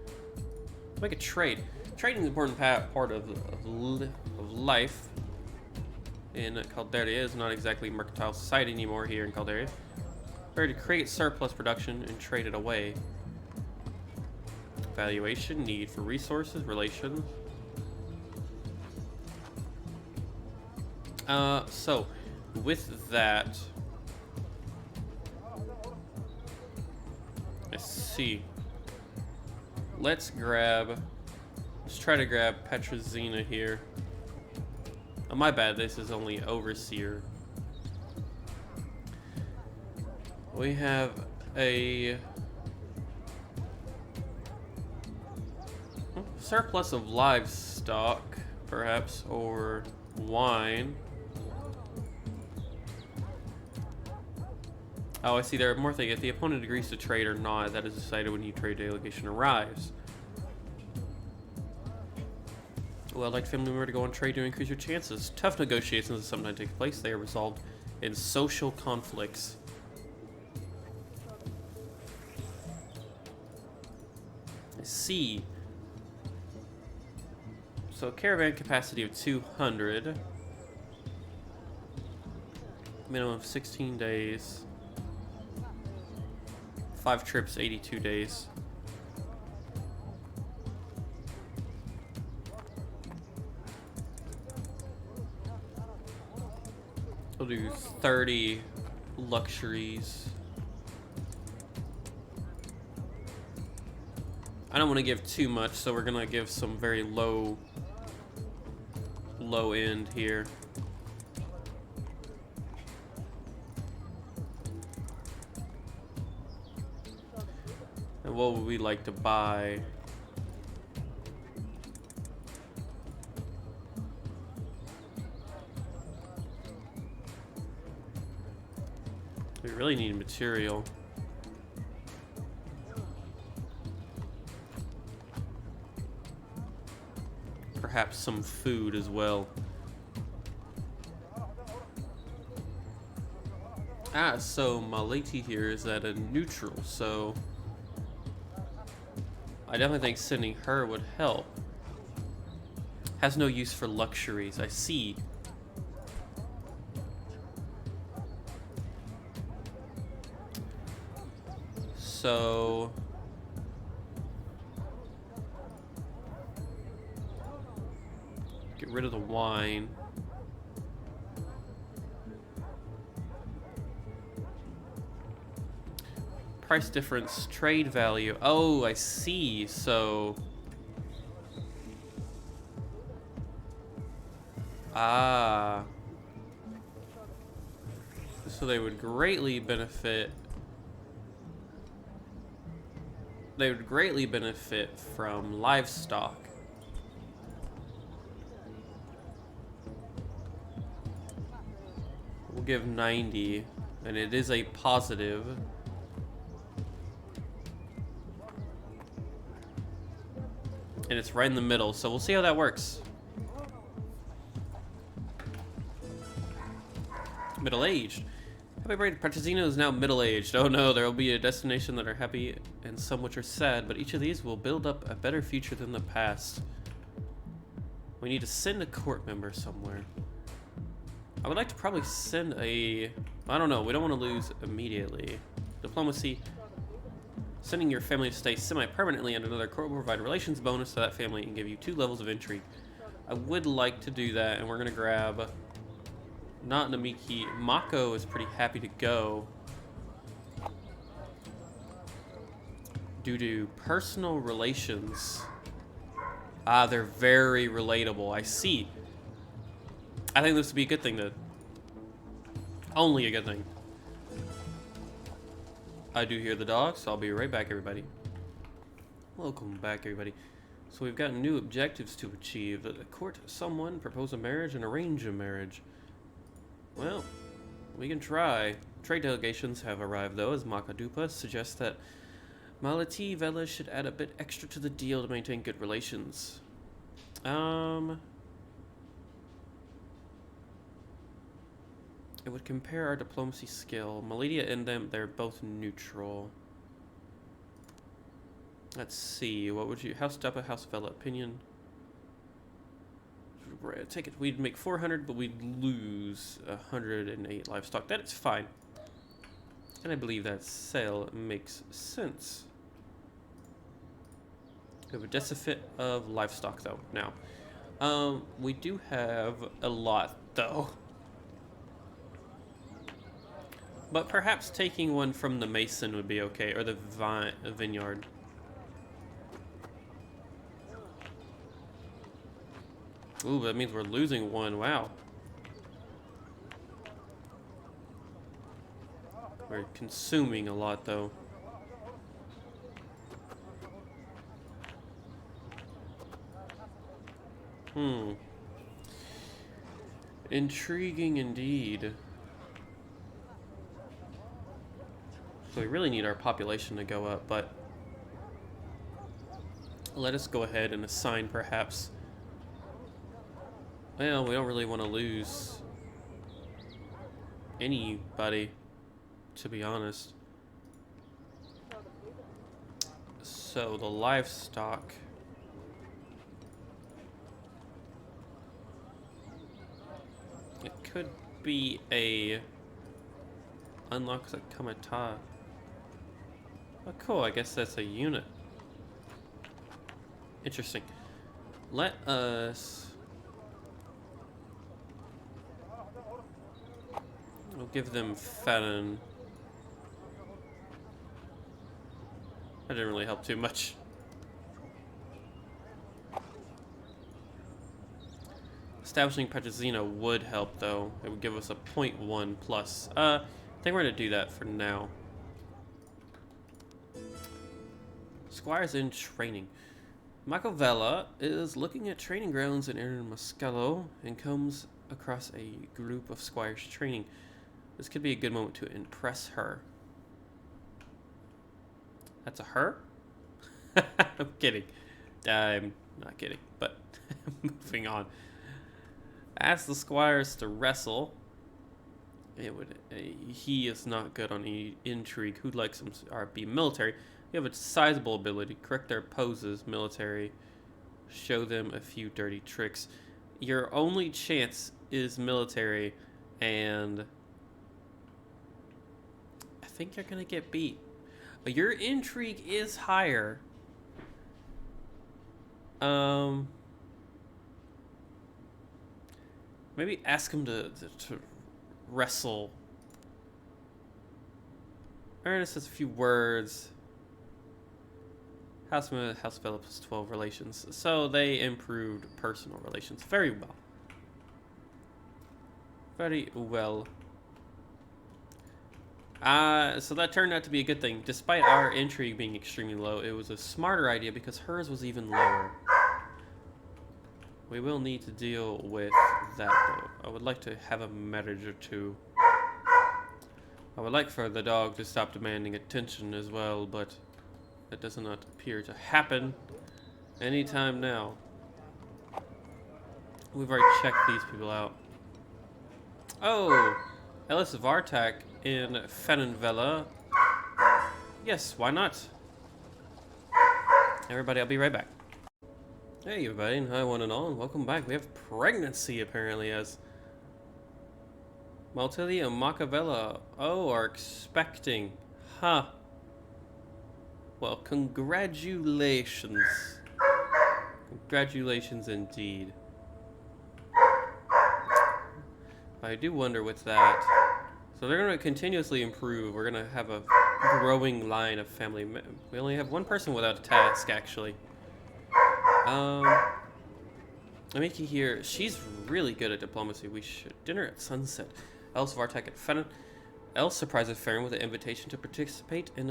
Make a trade. Trading is an important part of life in Calderia. Is not exactly mercantile society anymore here in Calderia. Better to create surplus production and trade it away. Valuation, need for resources, relations. So with that, let's see. Let's grab Let's try to grab Petrozina here. Oh, my bad, this is only Overseer. We have a surplus of livestock, perhaps, or wine. Oh, I see. There are more things. If the opponent agrees to trade or not, that is decided when your trade delegation arrives. Well, I'd like family member to go on trade to increase your chances. Tough negotiations sometimes take place. They are resolved in social conflicts. I see. So caravan capacity of 200. Minimum of 16 days. 5 trips, 82 days. We'll do 30 luxuries. I don't want to give too much, so we're gonna give some very low end here. And what would we like to buy? We really need material. Perhaps some food as well. Ah, so Malati here is at a neutral, so I definitely think sending her would help. Has no use for luxuries, I see. So get rid of the wine. Price difference, trade value. Oh, I see. So so they would greatly benefit. They would greatly benefit from livestock. We'll give 90, and it is a positive. And it's right in the middle, so we'll see how that works. Middle-aged. Happy birthday, Partizino is now middle-aged. Oh no, there will be a destination that are happy and some which are sad, but each of these will build up a better future than the past. We need to send a court member somewhere. I would like to probably send a... I don't know, we don't want to lose immediately. Diplomacy. Sending your family to stay semi-permanently under another court will provide relations bonus to that family and give you 2 levels of intrigue. I would like to do that, and we're going to grab... Not Namiki. Mako is pretty happy to go. Due to personal relations. Ah, they're very relatable. I see. I think this would be a good thing to... Only a good thing. I do hear the dogs, so I'll be right back, everybody. Welcome back, everybody. So we've got new objectives to achieve. Court someone, propose a marriage, and arrange a marriage. Well, we can try. Trade delegations have arrived, though, as Makadupa suggests that Malati Vela should add a bit extra to the deal to maintain good relations. It would compare our diplomacy skill. Maladia and them, they're both neutral. Let's see, what would you... House Duppa, House Vela, opinion. Take it, we'd make 400, but we'd lose 108 livestock. That is fine. And I believe that sale makes sense. We have a deficit of livestock, though, now. We do have a lot, though. But perhaps taking one from the mason would be okay, or the vineyard. Ooh, that means we're losing one. Wow. We're consuming a lot, though. Intriguing indeed. So we really need our population to go up, but let us go ahead and assign perhaps. Well, we don't really want to lose anybody, to be honest. So the livestock. It could be a unlocks a Kamata. Oh, cool. I guess that's a unit. Interesting. Let us. We'll give them Fadden. That didn't really help too much. Establishing Petrozino would help, though. It would give us a 0.1 plus. I think we're going to do that for now. Squire's in training. Macavella is looking at training grounds in Aaron Moscalo and comes across a group of squires training. This could be a good moment to impress her. That's a her? I'm kidding. I'm not kidding, but moving on. Ask the squires to wrestle. It would. He is not good on intrigue. Who'd like some? Or be military. You have a sizable ability. Correct their poses. Military. Show them a few dirty tricks. Your only chance is military, and I think you're gonna get beat. Your intrigue is higher. Maybe ask him to wrestle. Ernest says a few words. House Phillips 12 relations. So they improved personal relations. Very well. Very well. So that turned out to be a good thing. Despite our intrigue being extremely low, it was a smarter idea because hers was even lower. We will need to deal with that, though. I would like to have a marriage or two. I would like for the dog to stop demanding attention as well, but that does not appear to happen anytime now. We've already checked these people out. Oh, Ellis Vartak in Fenenvella. Yes, why not? Everybody, I'll be right back. Hey everybody, and hi one and all, and welcome back. We have pregnancy apparently as Maltilli and Macavella are expecting. Huh. Well, congratulations. Congratulations indeed. I do wonder with that. So they're going to continuously improve. We're going to have a growing line of family. We only have one person without a task, actually. Amiki here, she's really good at diplomacy. We should dinner at sunset. Els Vartek at Fenn. Els surprises Farron with an invitation to participate in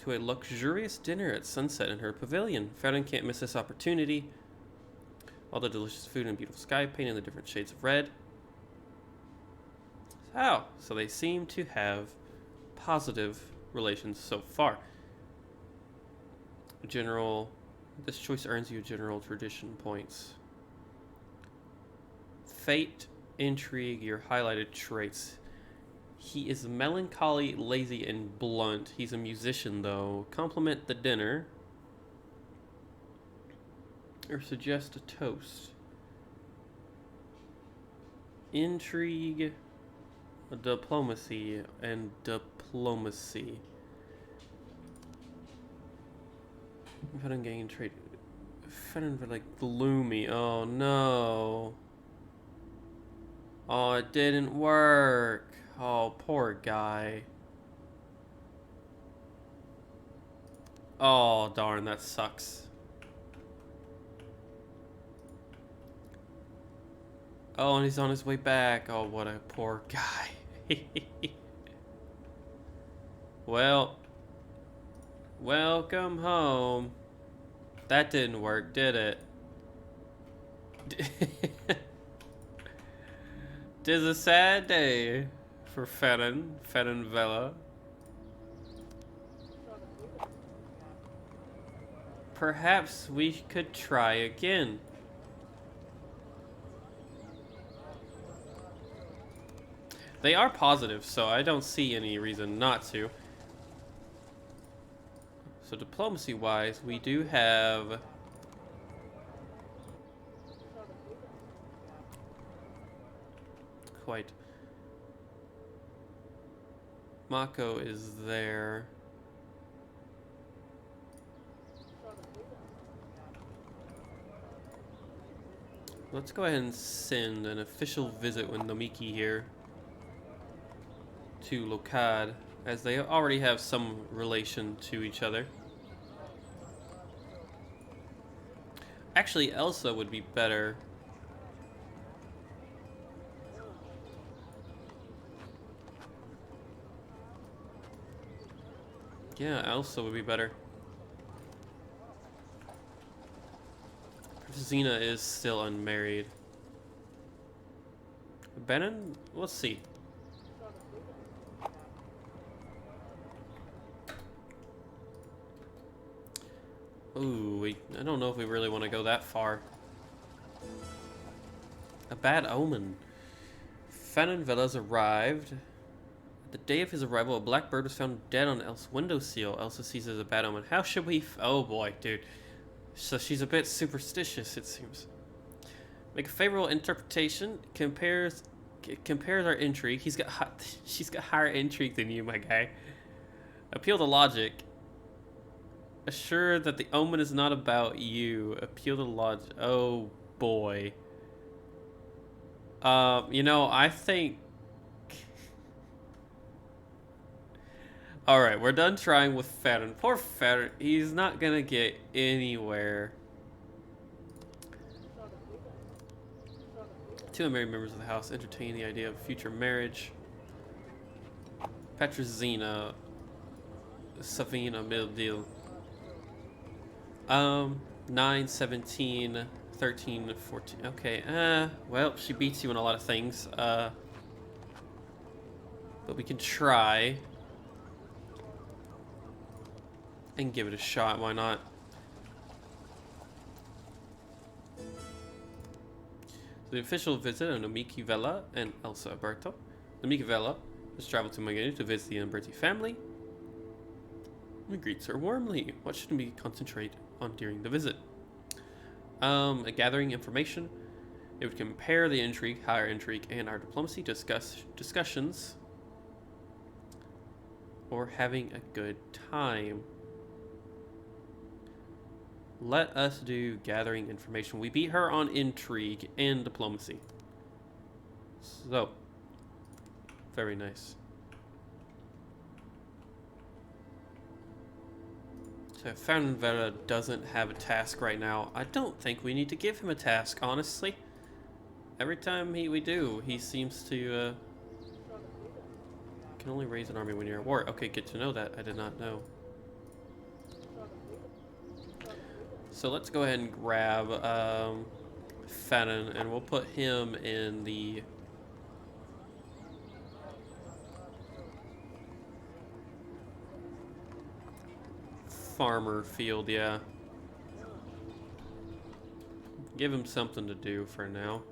to a luxurious dinner at sunset in her pavilion. Farron can't miss this opportunity. All the delicious food and beautiful sky painted in the different shades of red. So they seem to have positive relations so far. General, this choice earns you general tradition points. Fate, intrigue, your highlighted traits. He is melancholy, lazy, and blunt. He's a musician, though. Compliment the dinner. Or suggest a toast. Intrigue, diplomacy, and diplomacy. If I don't gain trait. Fenn for like gloomy. Oh no. Oh, it didn't work. Oh, poor guy. Oh, darn, that sucks. Oh, and he's on his way back. Oh, what a poor guy. Well, welcome home. That didn't work, did it? Tis a sad day for Fennon Villa. Perhaps we could try again. They are positive, so I don't see any reason not to. So diplomacy-wise, we do have... quite. Mako is there. Let's go ahead and send an official visit with Nomiki here to Lokad, as they already have some relation to each other. Actually, Elsa would be better. Yeah, Elsa would be better. Xena is still unmarried. Benin? Let's see. Ooh, I don't know if we really want to go that far. A bad omen. Fennon Villa's arrived. The day of his arrival, a black bird was found dead on Elsa's windowsill. Elsa sees it as a bad omen. How should we... Oh boy, dude. So she's a bit superstitious, it seems. Make a favorable interpretation. Compares our intrigue. She's got higher intrigue than you, my guy. Appeal to logic. Assure that the omen is not about you. Appeal to logic. Oh boy. You know, I think... Alright, we're done trying with Fadden. Poor Fadden, he's not gonna get anywhere. Two unmarried members of the house entertain the idea of future marriage. Petrozina, Savina, Mildil. 9, 17, 13, 14. Okay, well, she beats you in a lot of things. But we can try. And give it a shot, why not? The official visit of Nomiki Vella and Elsa Alberto. Nomiki Vella has traveled to Magneto to visit the Umberti family. He greets her warmly. What should we concentrate on during the visit? Gathering information. It would compare the intrigue, higher intrigue, and our diplomacy discussions. Or having a good time. Let us do gathering information. We beat her on intrigue and diplomacy. So, very nice. So Fernand Vera doesn't have a task right now. I don't think we need to give him a task, honestly. Every time we do, he seems to can only raise an army when you're at war. Okay, good to know that. I did not know. So let's go ahead and grab Fennon, and we'll put him in the farmer field, yeah. Give him something to do for now.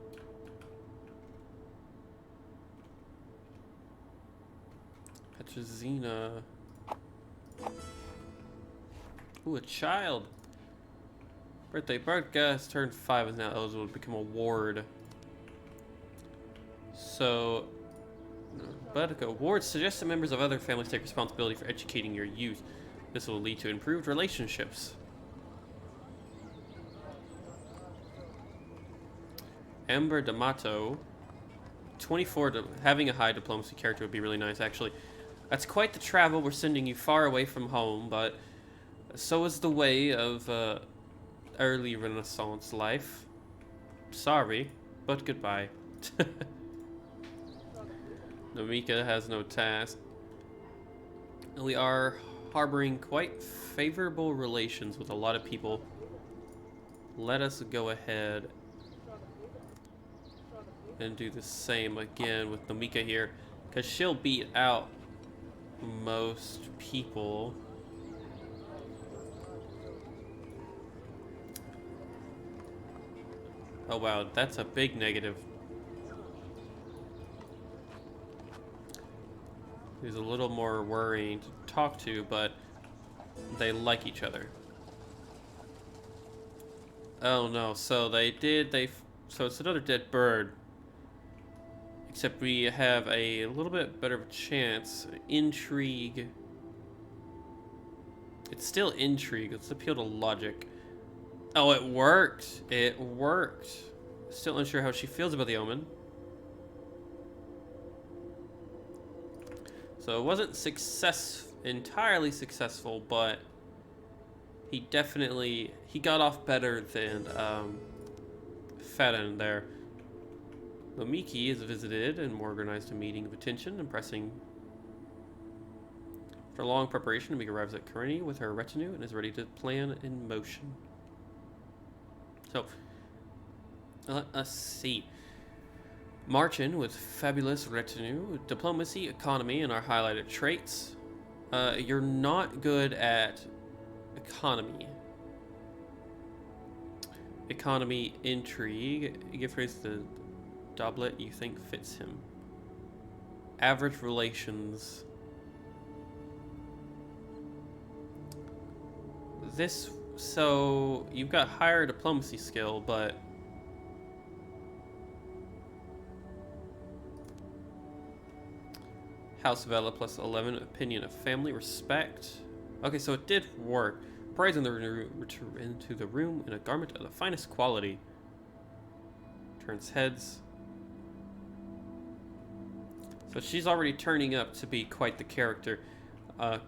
Petrozina. Ooh, a child. Birthday. Bartka has turned 5 and is now eligible to become a ward. So, Bartka, wards suggest that members of other families take responsibility for educating your youth. This will lead to improved relationships. Amber D'Amato. 24, having a high diplomacy character would be really nice, actually. That's quite the travel. We're sending you far away from home, but so is the way of early Renaissance life. Sorry, but goodbye. Namika has no task. We are harboring quite favorable relations with a lot of people. Let us go ahead and do the same again with Namika here, because she'll beat out most people. Oh wow, that's a big negative. Who's a little more worrying to talk to, but they like each other. Oh no, so so it's another dead bird. Except we have a little bit better of a chance. Intrigue. It's still intrigue. Let's appeal to logic. Oh, it worked. It worked. Still unsure how she feels about the omen. So it wasn't entirely successful, but he got off better than Fadden there. Lomiki is visited and organized a meeting of attention and pressing. After long preparation, Namika arrives at Karini with her retinue and is ready to plan in motion. So, let us see. Marchin with fabulous retinue, diplomacy, economy, and our highlighted traits. You're not good at economy. Economy, intrigue. Give praise to the doublet you think fits him. Average relations. So you've got higher diplomacy skill, but House of Ella plus 11, opinion of family, respect. Okay, so it did work. Prize in into the room in a garment of the finest quality. Turns heads. So she's already turning up to be quite the character,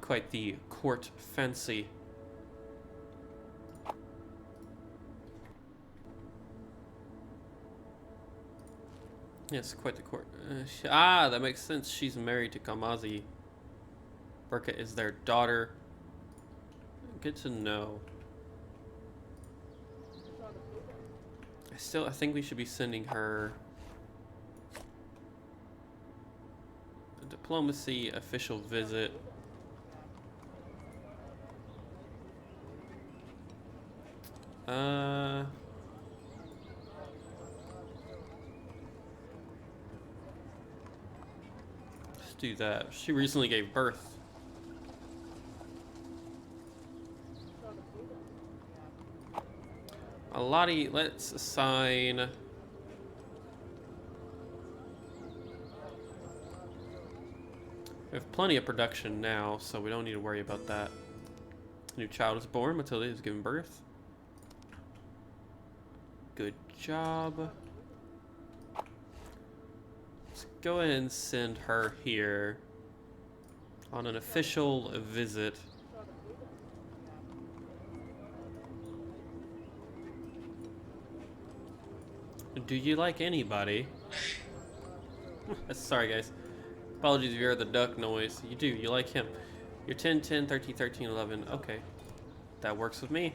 quite the court fancy. Yes, quite the court. That makes sense. She's married to Kamazi. Burka is their daughter. Good to know. I think we should be sending her a diplomacy official visit. Let's do that. She recently gave birth. Lottie, let's assign. We have plenty of production now, so we don't need to worry about that. New child is born. Matilda is giving birth. Good job. Let's go ahead and send her here on an official visit. Do you like anybody? Sorry, guys. Apologies if you heard the duck noise. You do. You like him. You're 10, 10, 13, 13, 11. Okay. That works with me.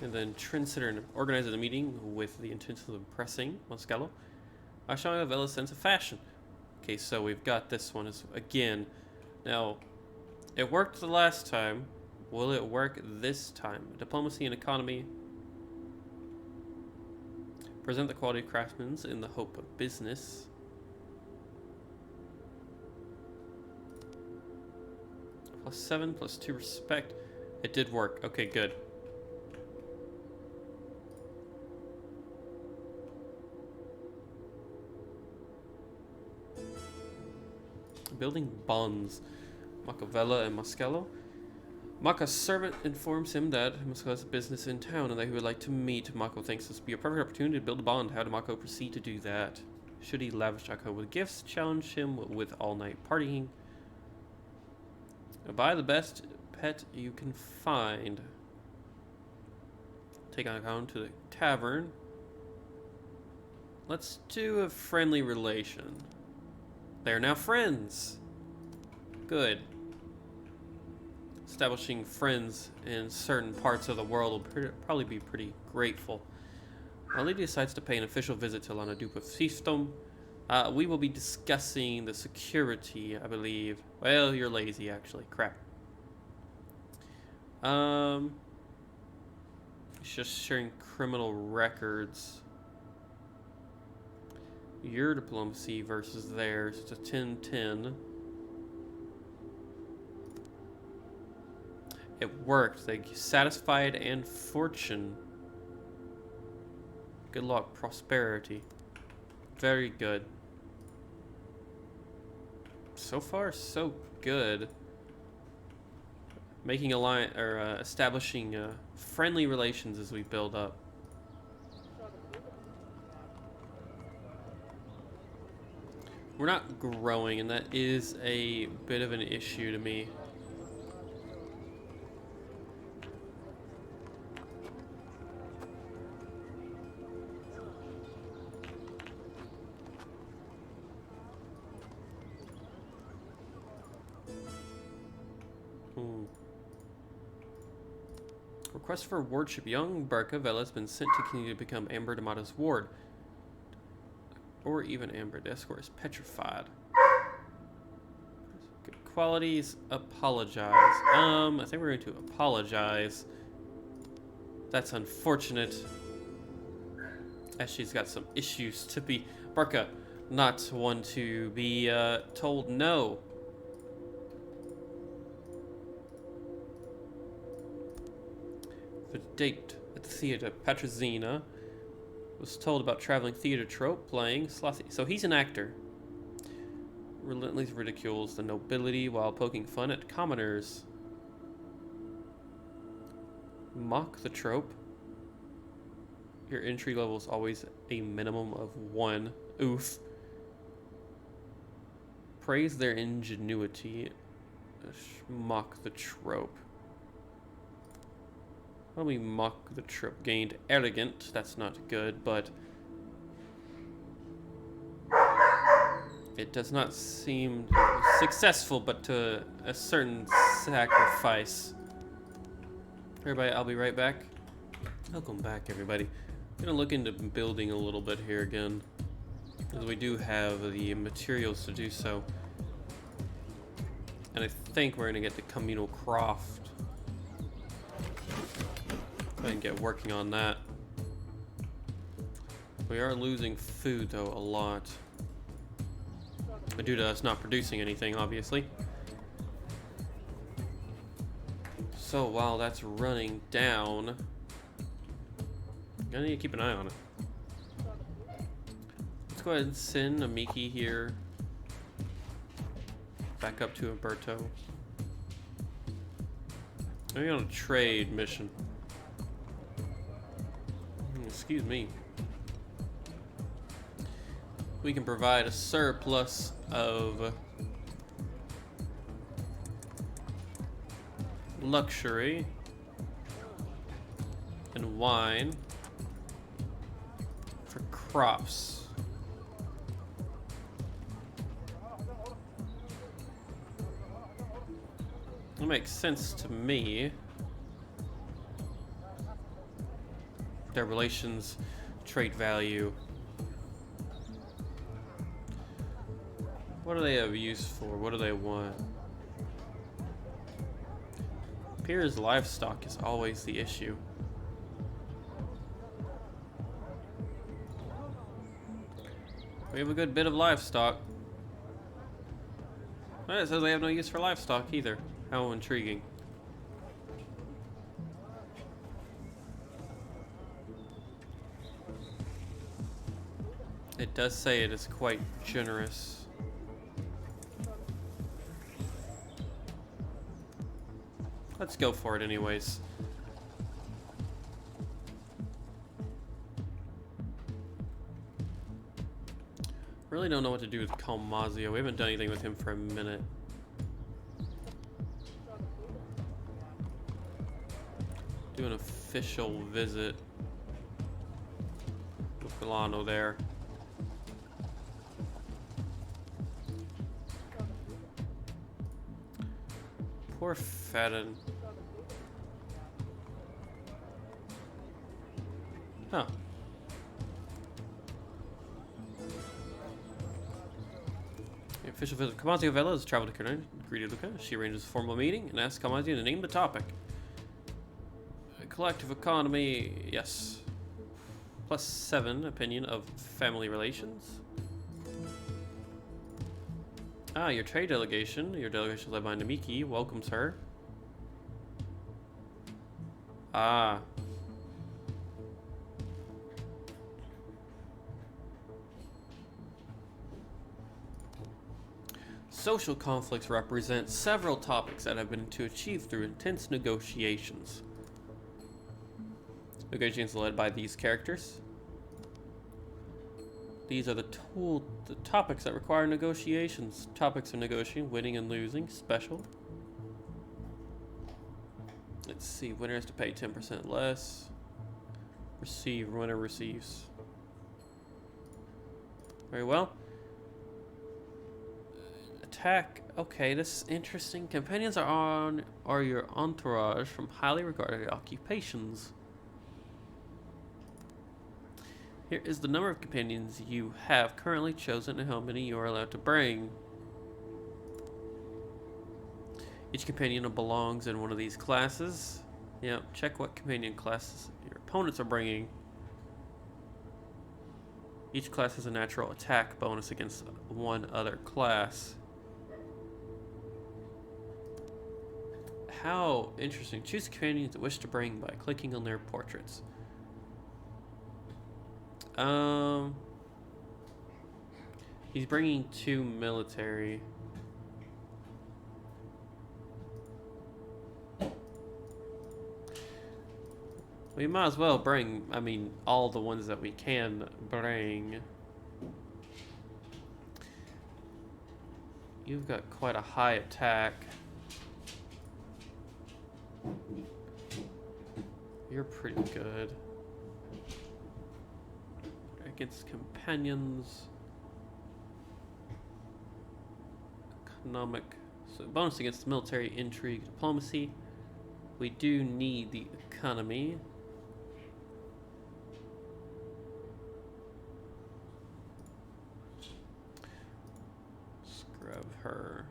And then Trendsetter organizes a meeting with the intention of impressing Moscalo. Showing a Vella's sense of fashion. Okay, so we've got this one again. Now, it worked the last time. Will it work this time? Diplomacy and economy. Present the quality of craftsmen in the hope of business. +7, +2 respect. It did work. Okay, good. Building bonds. Macavella and Moscalo. Maka's servant informs him that Moscalo has a business in town and that he would like to meet. Mako thinks this would be a perfect opportunity to build a bond. How did Mako proceed to do that? Should he lavish Mako with gifts? Challenge him with all-night partying? Buy the best pet you can find. Take Mako to the tavern. Let's do a friendly relation. They're now friends. Good. Establishing friends in certain parts of the world will probably be pretty grateful. Our lady decides to pay an official visit to Lanadupa Fiefdom. We will be discussing the security, I believe. Well, you're lazy, actually. Crap. It's just sharing criminal records. Your diplomacy versus theirs. It's a 10-10. It worked. They satisfied and fortune. Good luck, prosperity. Very good. So far, so good. Making establishing friendly relations as we build up. We're not growing, and that is a bit of an issue to me. Request for wardship. Young Barca Vela has been sent to continue to become Amber D'Amato's ward. Or even Amber. The escort is petrified. Good qualities. Apologize. I think we're going to apologize. That's unfortunate. As she's got some issues to be. Barca, not one to be told no. The date at the theater. Petrozina was told about traveling theater trope playing Slothy. So he's an actor. Relentlessly ridicules the nobility while poking fun at commoners. Mock the trope. Your entry level is always a minimum of 1. Oof. Praise their ingenuity. Mock the trope. Why don't we mock the trope? Gained elegant. That's not good, but it does not seem successful, but to a certain sacrifice. Everybody, I'll be right back. Welcome back, everybody. I'm gonna look into building a little bit here again, because we do have the materials to do so. And I think we're gonna get the communal croft. Go ahead and get working on that. We are losing food, though, a lot. Due to us not producing anything, obviously. So while that's running down, I'm gonna need to keep an eye on it. Let's go ahead and send Amiki here back up to Umberto. Maybe on a trade mission. Excuse me. We can provide a surplus of luxury and wine for crops. That makes sense to me. Their relations, trade value. What do they have use for? What do they want? Appears livestock is always the issue. We have a good bit of livestock. Well, it says they have no use for livestock either. How intriguing. It does say it is quite generous. Let's go for it anyways. Really don't know what to do with Calmazio. We haven't done anything with him for a minute. Do an official visit with Milano there. Poor Fadden. Huh. The official visit of Kamazio Vela has traveled to Kernan, greeted Luca. She arranges a formal meeting and asks Kamazio to name the topic. A collective economy, yes. +7 opinion of family relations. Ah, your trade delegation. Your delegation led by Namiki welcomes her. Ah. Social conflicts represent several topics that have been achieved through intense negotiations. Negotiations led by these characters. These are the topics that require negotiations. Topics of negotiating, winning and losing, special. Let's see, winner has to pay 10% less. Receive, winner receives. Very well. Attack, okay, this is interesting. Companions are your entourage from highly regarded occupations. Here is the number of companions you have currently chosen and how many you are allowed to bring. Each companion belongs in one of these classes. Yep, check what companion classes your opponents are bringing. Each class has a natural attack bonus against one other class. How interesting. Choose companions you wish to bring by clicking on their portraits. He's bringing 2 military. We might as well bring, I mean, all the ones that we can bring. You've got quite a high attack. You're pretty good. Against companions. Economic. So bonus against military, intrigue, diplomacy. We do need the economy. Scrub her.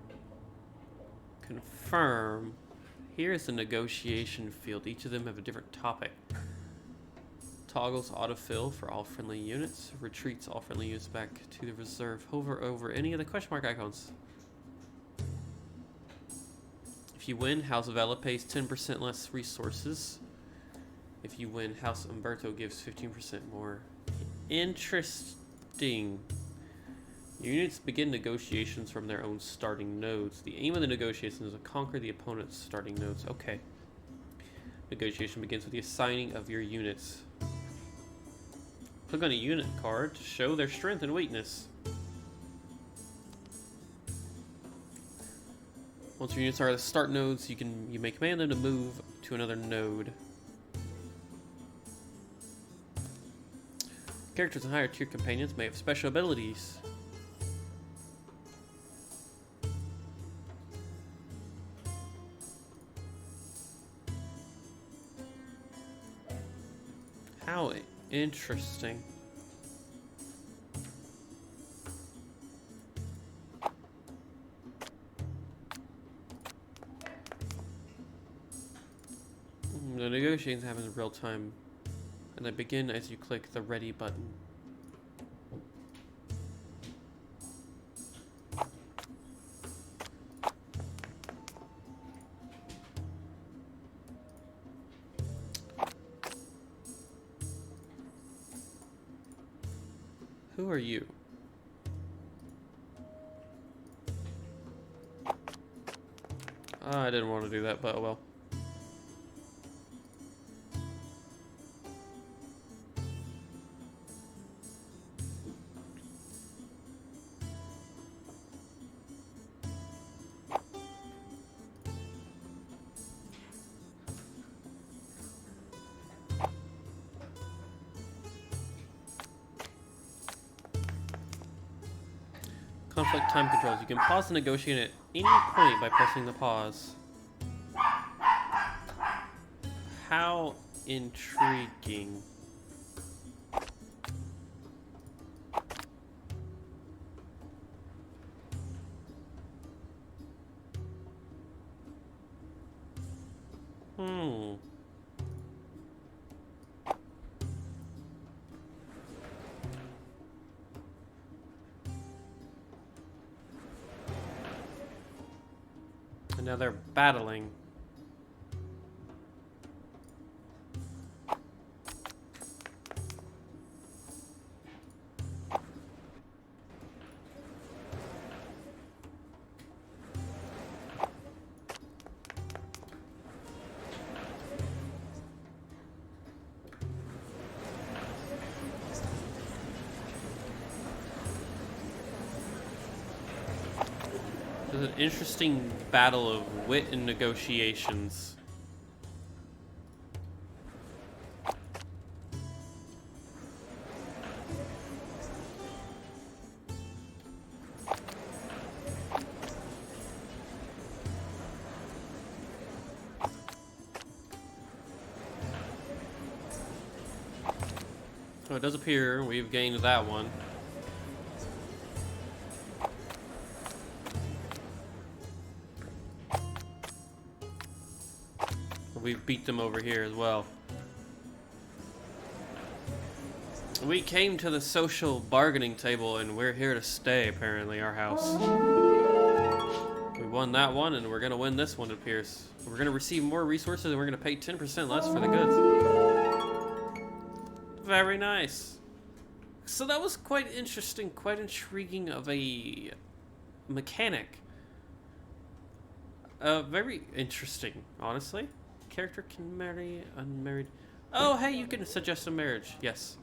Confirm. Here's the negotiation field. Each of them have a different topic. Toggles autofill for all friendly units. Retreats all friendly units back to the reserve. Hover over any of the question mark icons. If you win, House of Ella pays 10% less resources. If you win, House Umberto gives 15% more. Interesting. Units begin negotiations from their own starting nodes. The aim of the negotiations is to conquer the opponent's starting nodes. Okay. Negotiation begins with the assigning of your units. Click on a unit card to show their strength and weakness. Once your units are at the start nodes, you may command them to move to another node. Characters in higher tier companions may have special abilities. How interesting. The negotiations happen in real time, and they begin as you click the ready button. Who are you? I didn't want to do that, but oh well. Conflict time controls. You can pause the negotiation at any point by pressing the pause. How intriguing. Hmm. And now they're battling. There's an interesting battle of wit and negotiations. So it does appear we've gained that one. We've beat them over here as well. We came to the social bargaining table and we're here to stay, apparently, our house. We won that one and we're gonna win this one, it appears. We're gonna receive more resources and we're gonna pay 10% less for the goods. Very nice. So that was quite interesting, quite intriguing of a mechanic. Very interesting, honestly. Character can marry unmarried. Oh, hey, you can suggest a marriage. Yes.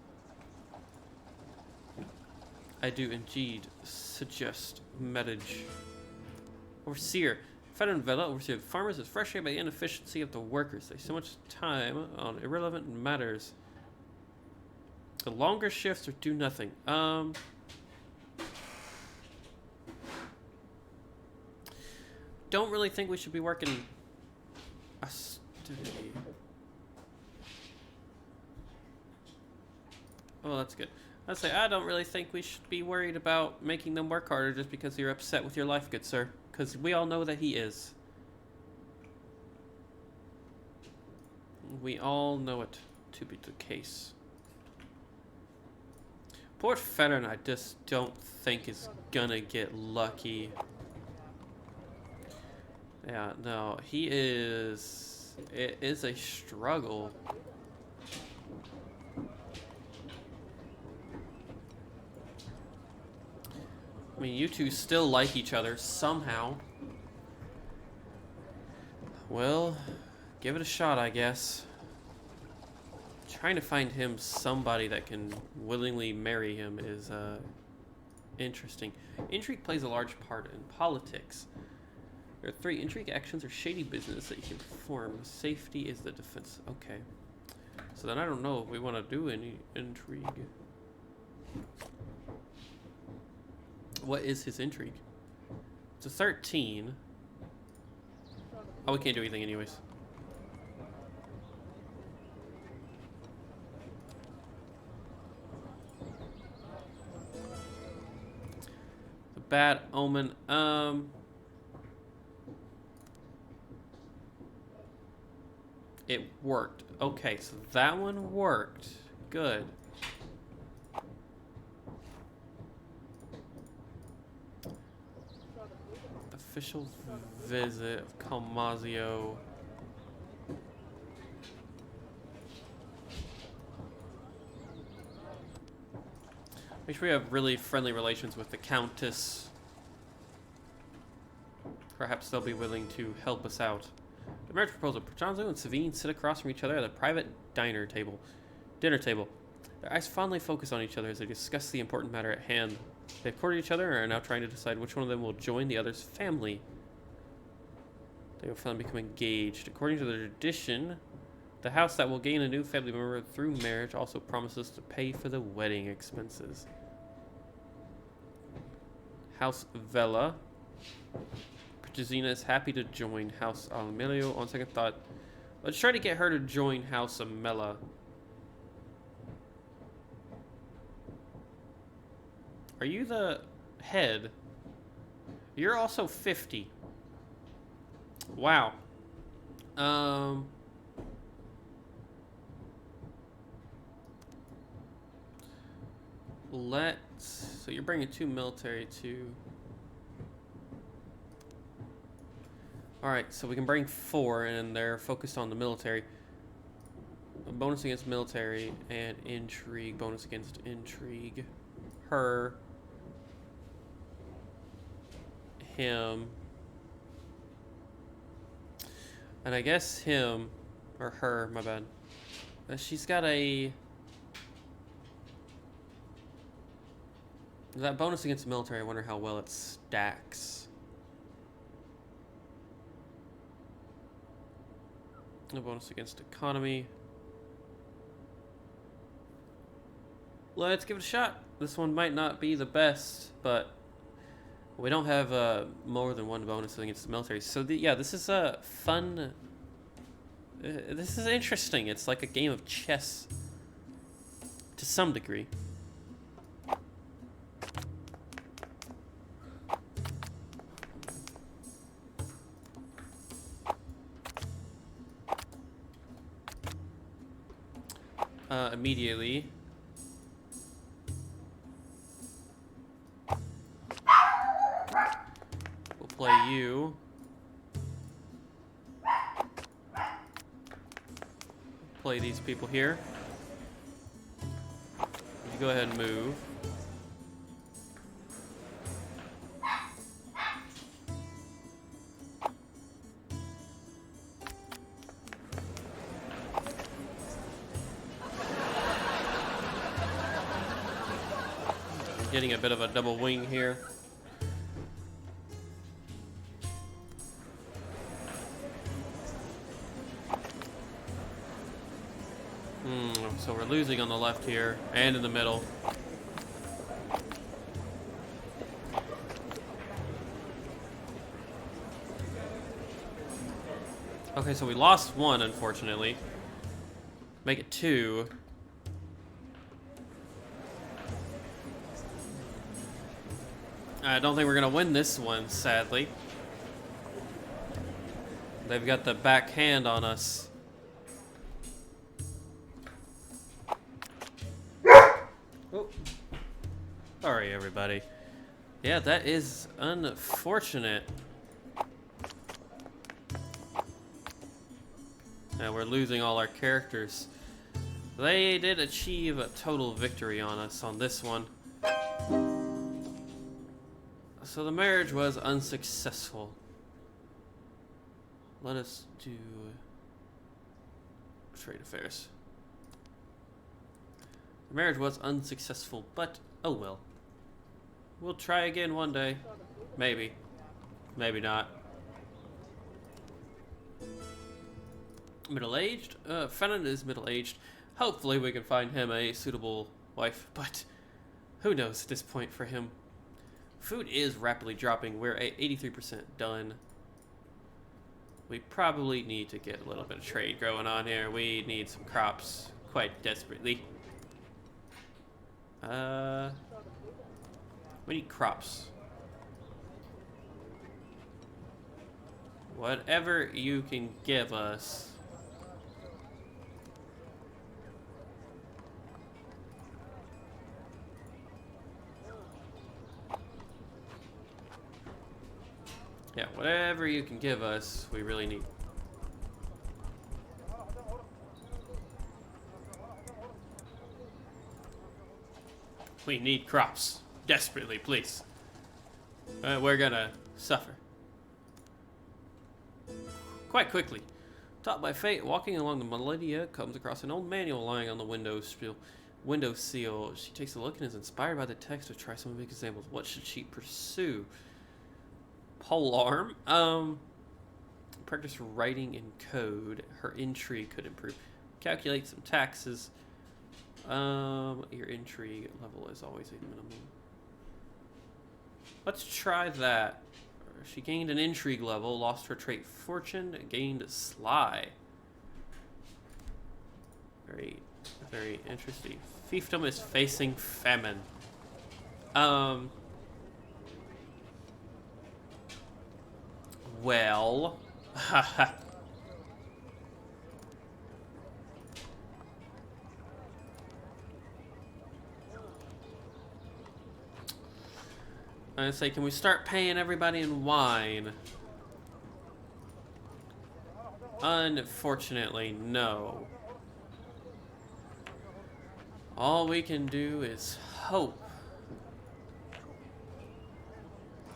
I do indeed suggest marriage. Overseer. Federal Villa, overseer of farmers, is frustrated by the inefficiency of the workers. They so much time on irrelevant matters. The longer shifts or do nothing. Don't really think we should be working. Oh, that's good. I'd say I don't really think we should be worried about making them work harder just because you're upset with your life, good sir. Because we all know that he is. We all know it to be the case. Port Federn, I just don't think is gonna get lucky. Yeah, no, he is... It is a struggle. I mean, you two still like each other somehow. Well, give it a shot, I guess. Trying to find him somebody that can willingly marry him is interesting. Intrigue plays a large part in politics. There are 3 intrigue actions or shady business that you can perform. Safety is the defense. Okay. So then I don't know if we want to do any intrigue. What is his intrigue? It's a 13. Oh, we can't do anything anyways. The bad omen. It worked. Okay, so that one worked. Good. Official visit of Calmazio. Make sure we have really friendly relations with the Countess. Perhaps they'll be willing to help us out. The marriage proposal. Pranzo and Savine sit across from each other at a private dinner table. Their eyes fondly focus on each other as they discuss the important matter at hand. They've courted each other and are now trying to decide which one of them will join the other's family. They will finally become engaged. According to the tradition, the house that will gain a new family member through marriage also promises to pay for the wedding expenses. House Vela. Pachizina is happy to join House Almelio. On second thought, Let's try to get her to join House of Mela. Are you the head? You're also 50. Wow. So you're bringing 2 military to... Alright, so we can bring 4, and they're focused on the military. A bonus against military and intrigue. Bonus against intrigue. Her. Him. And I guess him, or her, my bad. She's got a... That bonus against the military, I wonder how well it stacks. No bonus against economy. Let's give it a shot. This one might not be the best, but we don't have more than 1 bonus against the military. So yeah, this is a fun... this is interesting. It's like a game of chess to some degree. Immediately. We'll play you. Play these people here. You go ahead and move. Getting a bit of a double wing here. So we're losing on the left here and in the middle. Okay, so we lost 1, unfortunately. Make it 2. I don't think we're going to win this one, sadly. They've got the backhand on us. Oh. Sorry, everybody. Yeah, that is unfortunate. And we're losing all our characters. They did achieve a total victory on us on this one. So the marriage was unsuccessful. Let us do trade affairs. The marriage was unsuccessful, but oh well. We'll try again one day. Maybe. Maybe not. Middle-aged? Fennon is middle-aged. Hopefully we can find him a suitable wife, but who knows at this point for him. Food is rapidly dropping. We're at 83% done. We probably need to get a little bit of trade going on here. We need some crops quite desperately. We need crops. Whatever you can give us. Yeah, whatever you can give us, we really need. We need crops. Desperately, please. We're gonna suffer. Quite quickly. Taught by fate, walking along the militia, comes across an old manual lying on the windowsill. She takes a look and is inspired by the text to try some of the examples. What should she pursue? Polearm. Practice writing in code. Her intrigue could improve. Calculate some taxes. Your intrigue level is always a minimum. Let's try that. She gained an intrigue level, lost her trait fortune, gained sly. Very, very interesting. Fiefdom is facing famine. Well, I say, can we start paying everybody in wine? Unfortunately, no. All we can do is hope.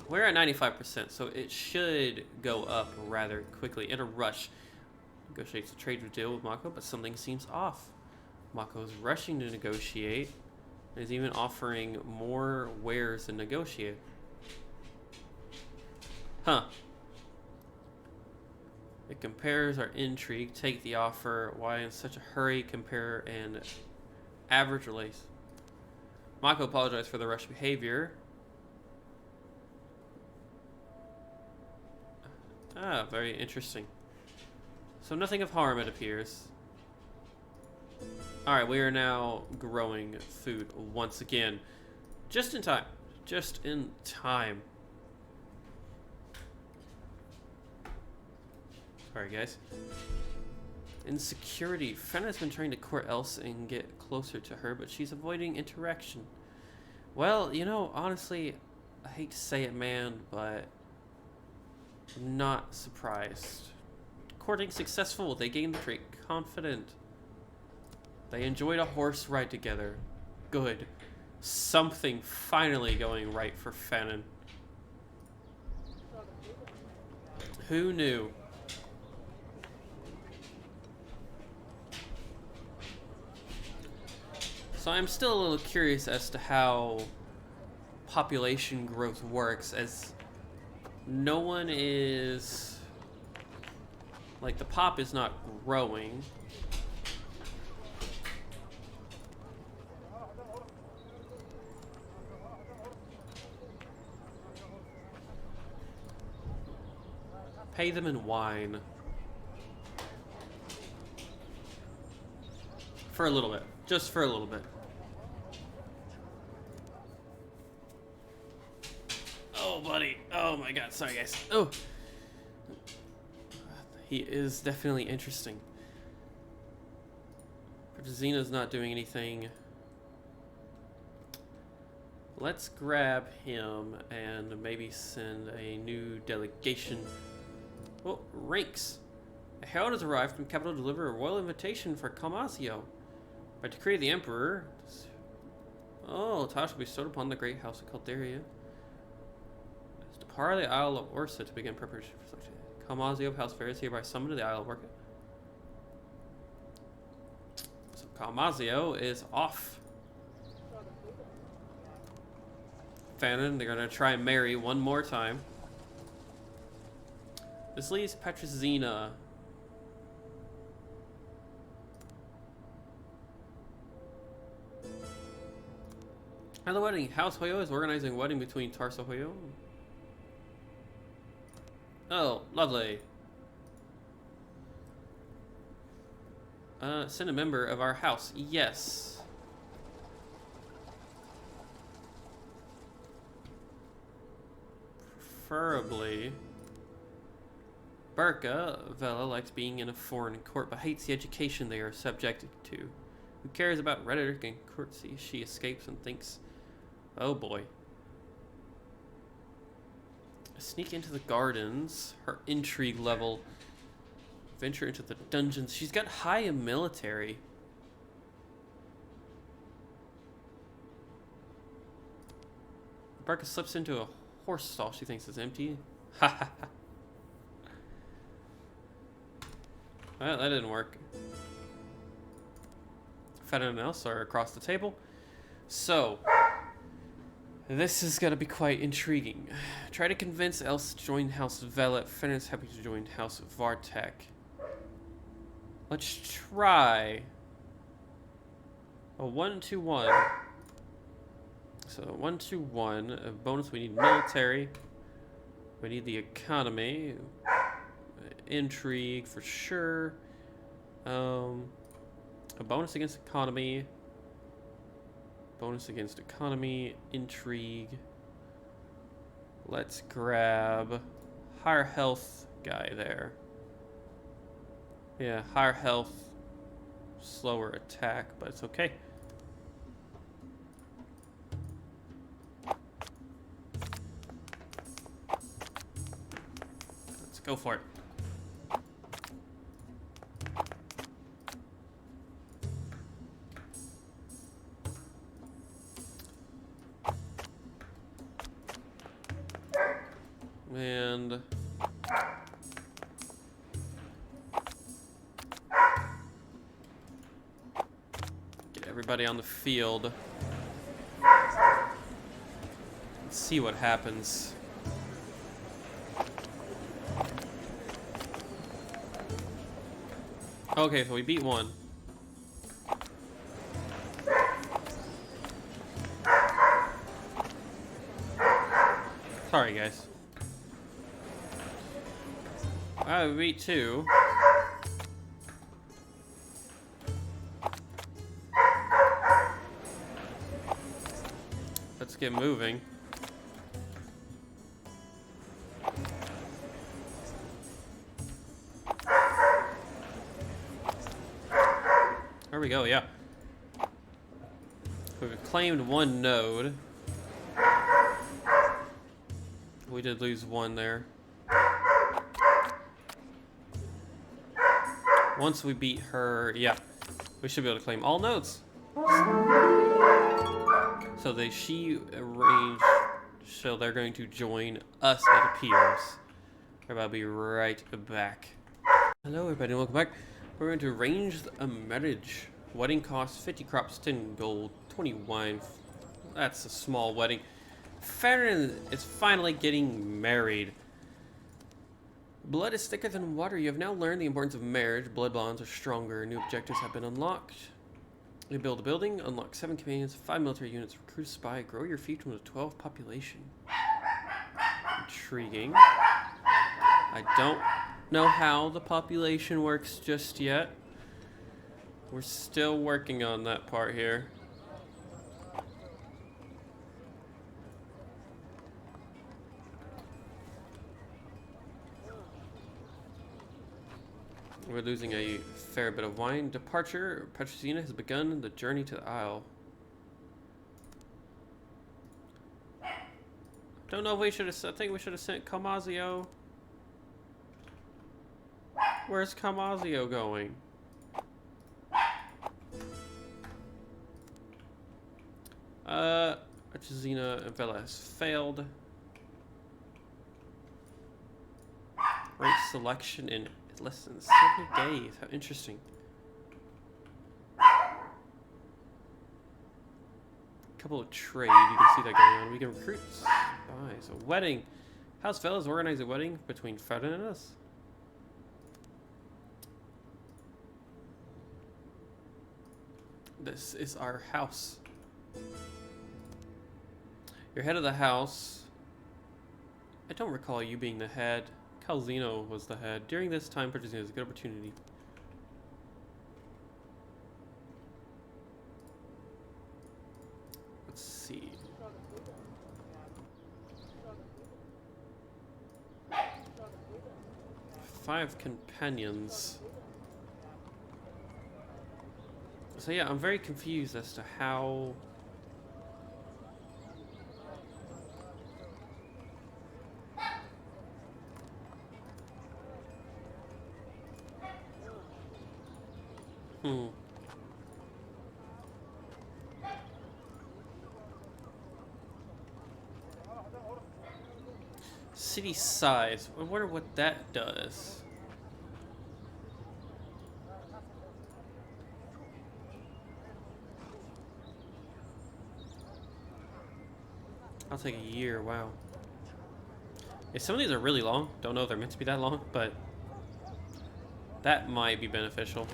We're at 95%, so it should go up rather quickly. In a rush. Negotiates a trade deal with Mako, but something seems off. Mako is rushing to negotiate. And is even offering more wares to negotiate. Huh. It compares our intrigue. Take the offer. Why in such a hurry? Compare and average release. Mako apologized for the rush behavior. Ah, very interesting. So nothing of harm, it appears. Alright, we are now growing food once again. Just in time. Just in time. Sorry, guys. Insecurity. Fenna has been trying to court Else and get closer to her, but she's avoiding interaction. Well, you know, honestly, I hate to say it, man, but I'm not surprised. Courting successful. They gained the trait confident. They enjoyed a horse ride together. Good. Something finally going right for Fanon. Who knew? So I'm still a little curious as to how population growth works, as no one is... like, the pop is not growing. Pay them in wine. For a little bit. Just for a little bit. Oh, buddy. Oh, my God. Sorry, guys. Oh. He is definitely interesting. Zena's not doing anything. Let's grab him and maybe send a new delegation. Oh, ranks. A herald has arrived from capital to deliver a royal invitation for Calmasio. By decree of the Emperor. Oh, Tosh will be bestowed upon the great House of Calderia. As to depart the Isle of Ursa to begin preparation for such. Calmasio of House Ferris hereby summoned to the Isle of Orca. So Calmasio is off. Fanon, they're gonna try and marry one more time. This leaves Petrozina. At the wedding, House Hoyo is organizing a wedding between Tarso Hoyo. Oh, lovely. Send a member of our house. Yes. Preferably. Barca Vela likes being in a foreign court, but hates the education they are subjected to. Who cares about rhetoric and courtesy? She escapes and thinks, oh boy. Sneak into the gardens. Her intrigue level. Venture into the dungeons. She's got high in military. Barca slips into a horse stall she thinks is empty. Ha ha ha. Well, that didn't work. Fenna and Else are across the table. So, this is going to be quite intriguing. Try to convince Else to join House Velet. Fenna is happy to join House Vartek. Let's try a 1-2-1. So 1-2-1. A bonus, we need military. We need the economy. Intrigue for sure. A bonus against economy. Bonus against economy. Intrigue. Let's grab higher health guy there. Yeah, higher health, slower attack, but it's okay. Let's go for it. And get everybody on the field. Let's see what happens. Okay, so we beat one. Sorry, guys. We beat two. Let's get moving. There we go, yeah. We've claimed one node. We did lose one there. Once we beat her, yeah, we should be able to claim all nodes. So she arranged, so they're going to join us, it appears. We're about to be right back. Hello everybody, welcome back. We're going to arrange a marriage. Wedding costs 50 crops, 10 gold, 20 wine. That's a small wedding. Farron is finally getting married. Blood is thicker than water. You have now learned the importance of marriage. Blood bonds are stronger. New objectives have been unlocked. You build a building, unlock 7 companions, 5 military units, recruit a spy, grow your fiefdom to 12 population. Intriguing. I don't know how the population works just yet. We're still working on that part here. We're losing a fair bit of wine. Departure. Petrosina has begun the journey to the Isle. Don't know if we should have. I think we should have sent Camazio. Where's Camazio going? Petrosina and Vela has failed. Rank selection in less than 70 days. How interesting. Couple of trade. You can see that going on. We can recruit spies. A wedding. House Fellas organize a wedding between Fredden and us. This is our house. You're head of the house. I don't recall you being the head. Calzino was the head. During this time, purchasing is a good opportunity. Let's see. Five companions. So yeah, I'm very confused as to how... City size. I wonder what that does. I'll take a year. Wow. Yeah, some of these are really long. Don't know if they're meant to be that long, but that might be beneficial.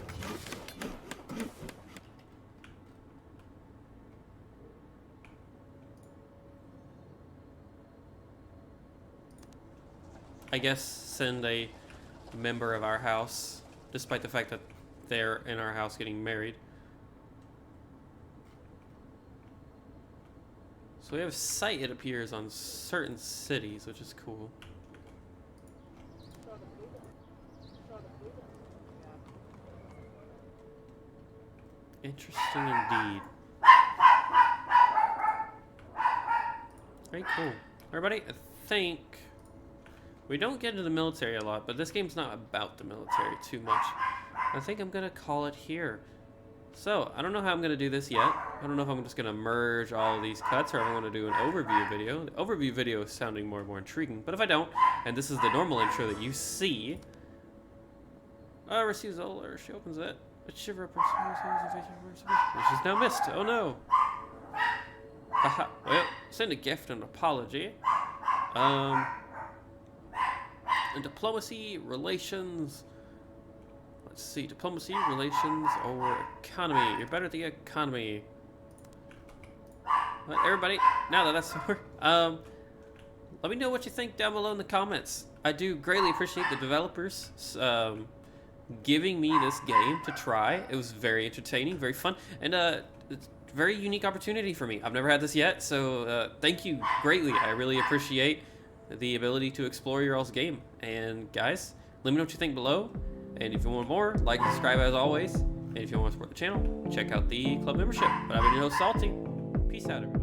I guess send a member of our house, despite the fact that they're in our house getting married. So we have sight, it appears, on certain cities, which is cool. Interesting indeed. Very cool. Everybody, I think we don't get into the military a lot, but this game's not about the military too much. I think I'm gonna call it here. So, I don't know how I'm gonna do this yet. I don't know if I'm just gonna merge all of these cuts or if I'm gonna do an overview video. The overview video is sounding more and more intriguing, but if I don't, and this is the normal intro that you see, receives all alert. She opens it. A shiver up she's now missed. Oh no. Haha. Well, send a gift and apology. And diplomacy, relations. Let's see, diplomacy, relations, or economy. You're better at the economy. But everybody, now that that's over, let me know what you think down below in the comments. I do greatly appreciate the developers giving me this game to try. It was very entertaining, very fun, and it's a very unique opportunity for me. I've never had this yet, so thank you greatly. I really appreciate the ability to explore your all's game. And guys, let me know what you think below. And if you want more, like and subscribe as always. And if you want to support the channel, check out the club membership. But I've been your host, Salty. Peace out, everybody.